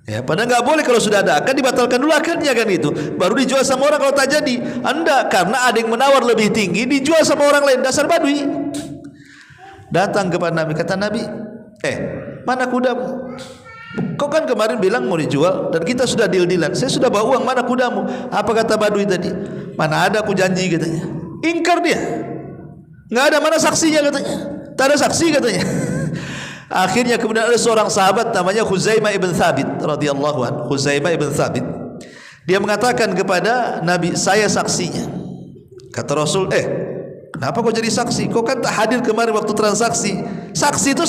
Ya, padahal nggak boleh kalau sudah ada akad dibatalkan dulu akadnya kan itu. Baru dijual sama orang kalau tak jadi. Anda karena ada yang menawar lebih tinggi dijual sama orang lain, dasar badui. Datang kepada Nabi, kata Nabi, mana kudamu? Kau kan kemarin bilang mau dijual dan kita sudah deal-dealan. Saya sudah bawa uang, mana kudamu? Apa kata badui tadi? Mana ada, aku janji katanya. Ingkar dia. Nggak ada, mana saksinya katanya? Tak ada saksi katanya. Akhirnya kemudian ada seorang sahabat namanya Khuzaimah ibn Thabit radhiyallahu anhu. Khuzaimah ibn Thabit, dia mengatakan kepada Nabi, saya saksinya. Kata Rasul, kenapa kau jadi saksi? Kau kan tak hadir kemarin waktu transaksi. Saksi itu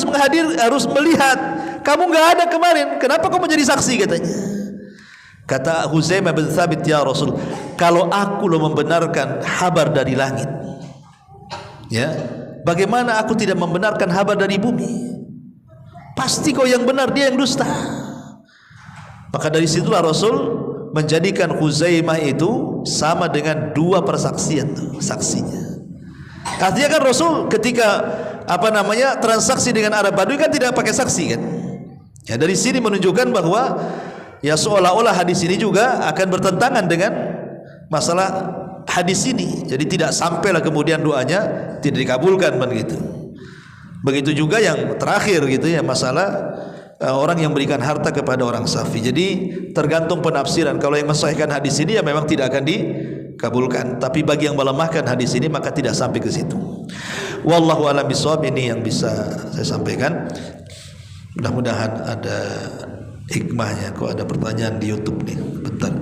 harus melihat. Kamu nggak ada kemarin, kenapa kau menjadi saksi katanya? Kata Khuzaimah bin Thabit, ya Rasul, kalau aku lo membenarkan kabar dari langit, ya, bagaimana aku tidak membenarkan kabar dari bumi? Pasti kau yang benar, dia yang dusta. Maka dari situlah Rasul menjadikan Khuzaimah itu sama dengan dua persaksian tuh, saksinya. Artinya kan Rasul ketika transaksi dengan Arab Badui kan tidak pakai saksi kan? Ya, dari sini menunjukkan bahwa ya seolah-olah hadis ini juga akan bertentangan dengan masalah hadis ini. Jadi tidak sampailah kemudian doanya tidak dikabulkan begitu. Begitu juga yang terakhir gitu ya, masalah orang yang berikan harta kepada orang safi. Jadi tergantung penafsiran. Kalau yang mensahihkan hadis ini ya memang tidak akan dikabulkan. Tapi bagi yang melemahkan hadis ini maka tidak sampai ke situ. Wallahu a'lam bishawab. Ini yang bisa saya sampaikan. Mudah-mudahan ada hikmahnya. Kok ada pertanyaan di YouTube nih? Bentar.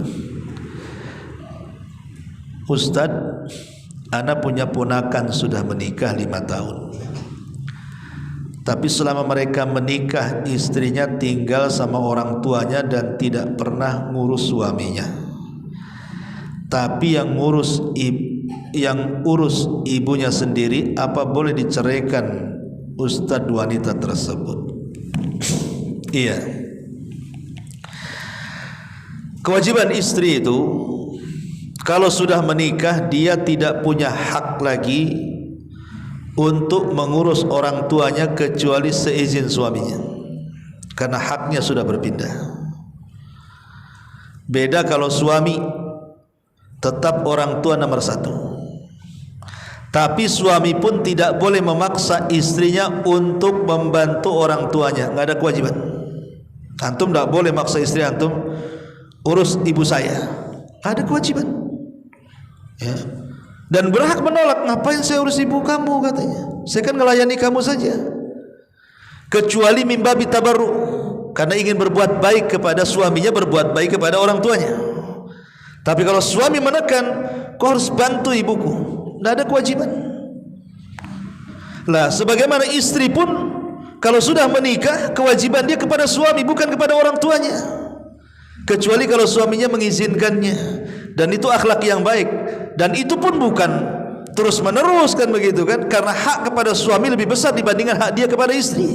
Ustadz, ana punya ponakan sudah menikah 5 tahun. Tapi selama mereka menikah, istrinya tinggal sama orang tuanya dan tidak pernah ngurus suaminya. Tapi yang urus ibunya sendiri, apa boleh diceraikan Ustadz wanita tersebut? Iya. Kewajiban istri itu, kalau sudah menikah, dia tidak punya hak lagi untuk mengurus orang tuanya kecuali seizin suaminya, karena haknya sudah berpindah. Beda kalau suami tetap orang tua nomor 1, tapi suami pun tidak boleh memaksa istrinya untuk membantu orang tuanya. Nggak ada kewajiban. Antum tidak boleh maksa istri antum urus ibu saya, ada kewajiban ya. Dan berhak menolak, ngapain saya urus ibu kamu katanya, saya kan melayani kamu saja. Kecuali mimbabi tabarru, karena ingin berbuat baik kepada suaminya, berbuat baik kepada orang tuanya. Tapi kalau suami menekan, kau harus bantu ibuku, tidak ada kewajiban. Lah sebagaimana istri pun kalau sudah menikah, kewajiban dia kepada suami, bukan kepada orang tuanya, kecuali kalau suaminya mengizinkannya, dan itu akhlak yang baik. Dan itu pun bukan terus menerus kan begitu kan, karena hak kepada suami lebih besar dibandingkan hak dia kepada istri.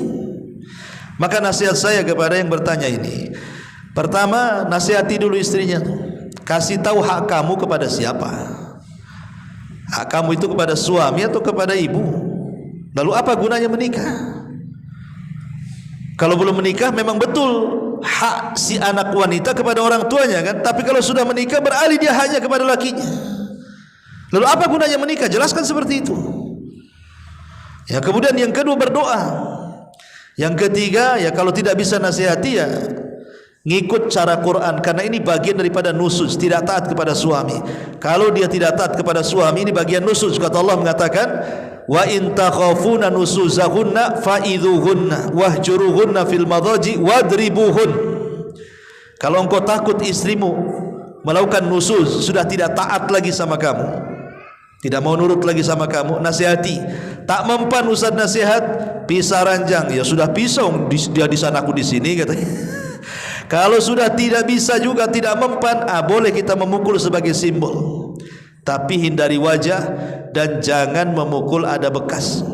Maka nasihat saya kepada yang bertanya ini, pertama, nasihati dulu istrinya, kasih tahu hak kamu kepada siapa. Hak kamu itu kepada suami atau kepada ibu? Lalu apa gunanya menikah? Kalau belum menikah memang betul hak si anak wanita kepada orang tuanya kan, tapi kalau sudah menikah beralih dia hanya kepada lakinya. Lalu apa gunanya menikah? Jelaskan seperti itu. Ya, kemudian yang kedua berdoa. Yang ketiga ya kalau tidak bisa nasihati ya ngikut cara Quran, karena ini bagian daripada nusus, tidak taat kepada suami. Kalau dia tidak taat kepada suami, ini bagian nusus. Kata Allah mengatakan, wa in takhafuna nusuzahunna fa'idhuhunna wahjuruhunna fil madaji wadribuhun. Kalau engkau takut istrimu melakukan nusuz, sudah tidak taat lagi sama kamu, tidak mau nurut lagi sama kamu, nasihati. Tak mempan ustaz nasihat, pisah ranjang, ya sudah pisau, dia di sana aku di sini katanya. Kalau sudah tidak bisa juga, tidak mempan, boleh kita memukul sebagai simbol, tapi hindari wajah dan jangan memukul ada bekas.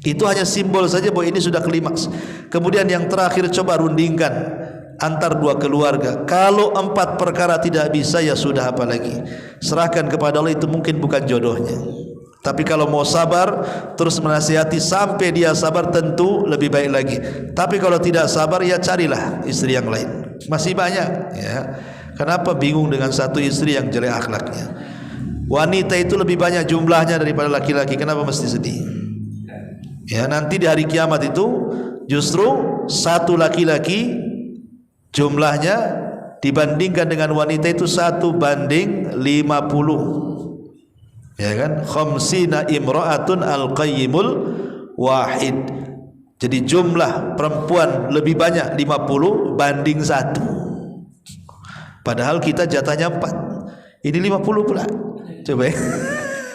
Itu hanya simbol saja bahwa ini sudah klimaks. Kemudian yang terakhir, coba rundingkan antar dua keluarga. Kalau 4 perkara tidak bisa, ya sudah, apalagi serahkan kepada Allah, itu mungkin bukan jodohnya. Tapi kalau mau sabar terus menasihati sampai dia sabar, tentu lebih baik lagi. Tapi kalau tidak sabar, ya carilah istri yang lain. Masih banyak ya. Kenapa bingung dengan satu istri yang jelek akhlaknya? Wanita itu lebih banyak jumlahnya daripada laki-laki. Kenapa mesti sedih? Ya, nanti di hari kiamat itu justru satu laki-laki jumlahnya dibandingkan dengan wanita itu 1:50. Ya kan? Khamsina imra'atun al-qayyimul wahid. Jadi jumlah perempuan lebih banyak 50 banding 1. Padahal kita jatahnya 4. Ini 50 pula. Coba ya.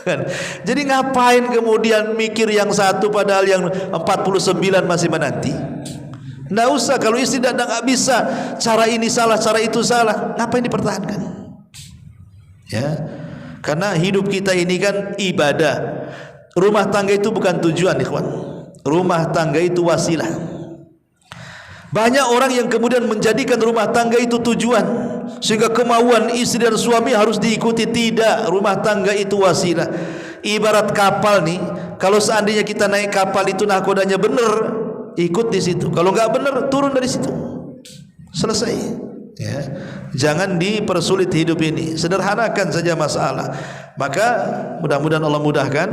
Kan? Jadi ngapain kemudian mikir yang satu padahal yang 49 masih menanti? Nggak usah. Kalau istri nggak bisa, cara ini salah, cara itu salah, ngapain dipertahankan? Ya. Karena hidup kita ini kan ibadah. Rumah tangga itu bukan tujuan, ikhwan. Rumah tangga itu wasilah. Banyak orang yang kemudian menjadikan rumah tangga itu tujuan, sehingga kemauan istri dan suami harus diikuti. Tidak, rumah tangga itu wasilah. Ibarat kapal nih, kalau seandainya kita naik kapal itu nahkodanya benar, ikut di situ. Kalau nggak benar, turun dari situ. Selesai. Ya. Jangan dipersulit hidup ini, sederhanakan saja masalah. Maka mudah-mudahan Allah mudahkan.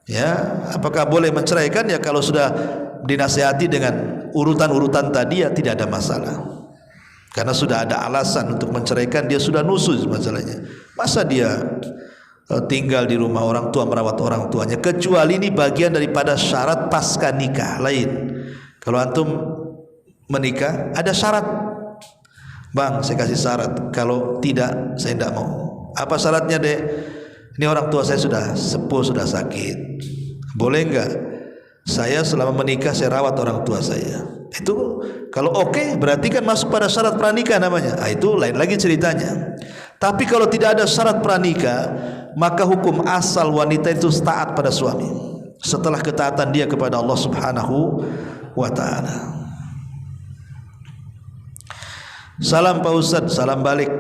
Ya, apakah boleh menceraikan? Ya kalau sudah dinasihati dengan urutan-urutan tadi, ya tidak ada masalah. Karena sudah ada alasan untuk menceraikan, dia sudah nusus masalahnya. Masa dia tinggal di rumah orang tua, merawat orang tuanya? Kecuali ini bagian daripada syarat pasca nikah lain. Kalau antum menikah ada syarat. Bang, saya kasih syarat, kalau tidak saya tidak mau. Apa syaratnya, Dek? Ini orang tua saya sudah sepuh, sudah sakit. Boleh enggak saya selama menikah saya rawat orang tua saya? Itu kalau oke, berarti kan masuk pada syarat pranikah namanya. Itu lain lagi ceritanya. Tapi kalau tidak ada syarat pranikah, maka hukum asal wanita itu taat pada suami setelah ketaatan dia kepada Allah Subhanahu wa ta'ala. Salam Pak Ustadz, salam balik.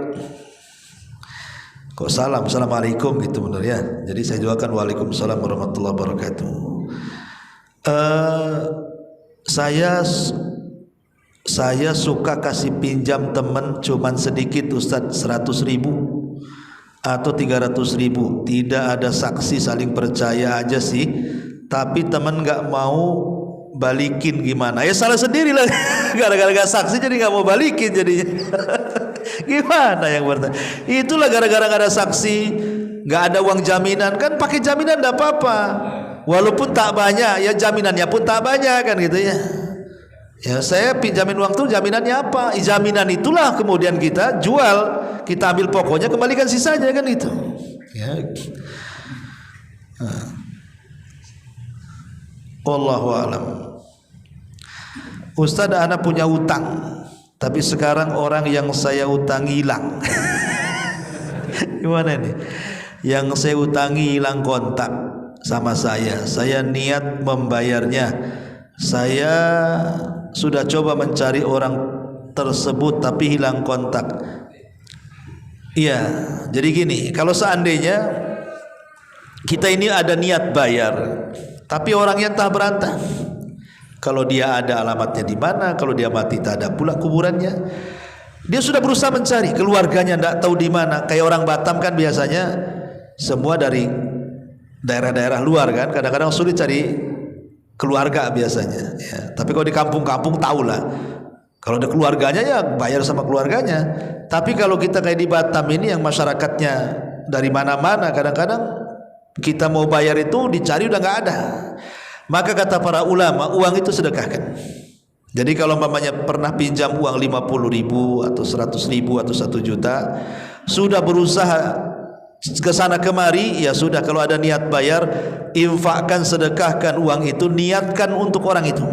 Kok salam, assalamualaikum gitu benar ya. Jadi saya jawabkan waalaikumsalam warahmatullahi wabarakatuh. Saya suka kasih pinjam teman cuman sedikit Ustadz, 100.000 atau 300.000. Tidak ada saksi, saling percaya aja sih. Tapi teman nggak mau balikin, gimana? Ya salah sendiri lah. Gara-gara gak saksi jadi gak mau balikin jadinya. Gimana yang bertanya? Itulah gara-gara gak ada saksi, gak ada uang jaminan. Kan pakai jaminan gak apa-apa, walaupun tak banyak, ya jaminannya pun tak banyak kan gitu ya. Ya saya pinjamin uang tuh jaminannya apa? Jaminan itulah kemudian kita jual, kita ambil pokoknya, kembalikan sisanya kan itu. Ya. Wallahu a'lam. Ustaz, anak punya utang, tapi sekarang orang yang saya utangi hilang. Gimana nih? Yang saya utangi hilang kontak sama saya. Saya niat membayarnya. Saya sudah coba mencari orang tersebut tapi hilang kontak. Iya, jadi gini, kalau seandainya kita ini ada niat bayar, tapi orangnya entah berantah. Kalau dia ada alamatnya di mana, kalau dia mati tak ada pula kuburannya. Dia sudah berusaha mencari, keluarganya tidak tahu di mana. Kayak orang Batam kan biasanya semua dari daerah-daerah luar kan, kadang-kadang sulit cari keluarga biasanya. Ya. Tapi kalau di kampung-kampung tahulah. Kalau ada keluarganya ya bayar sama keluarganya. Tapi kalau kita kayak di Batam ini yang masyarakatnya dari mana-mana, kadang-kadang kita mau bayar itu dicari udah nggak ada. Maka kata para ulama, uang itu sedekahkan. Jadi kalau mamanya pernah pinjam uang 50.000 atau 100.000 atau 1 juta, sudah berusaha ke sana kemari, ya sudah, kalau ada niat bayar, infakkan, sedekahkan uang itu, niatkan untuk orang itu.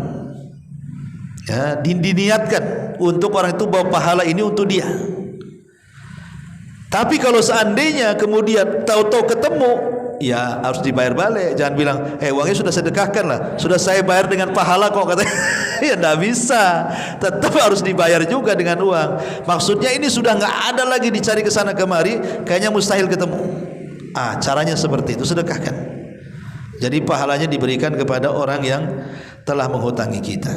Ya, diniatkan untuk orang itu bahwa pahala ini untuk dia. Tapi kalau seandainya kemudian tahu-tahu ketemu, ya harus dibayar balik. Jangan bilang, uangnya sudah sedekahkan lah, sudah saya bayar dengan pahala kok, katanya. Ya tidak bisa, tetap harus dibayar juga dengan uang. Maksudnya ini sudah nggak ada lagi dicari ke sana kemari, kayaknya mustahil ketemu. Caranya seperti itu, sedekahkan. Jadi pahalanya diberikan kepada orang yang telah menghutangi kita.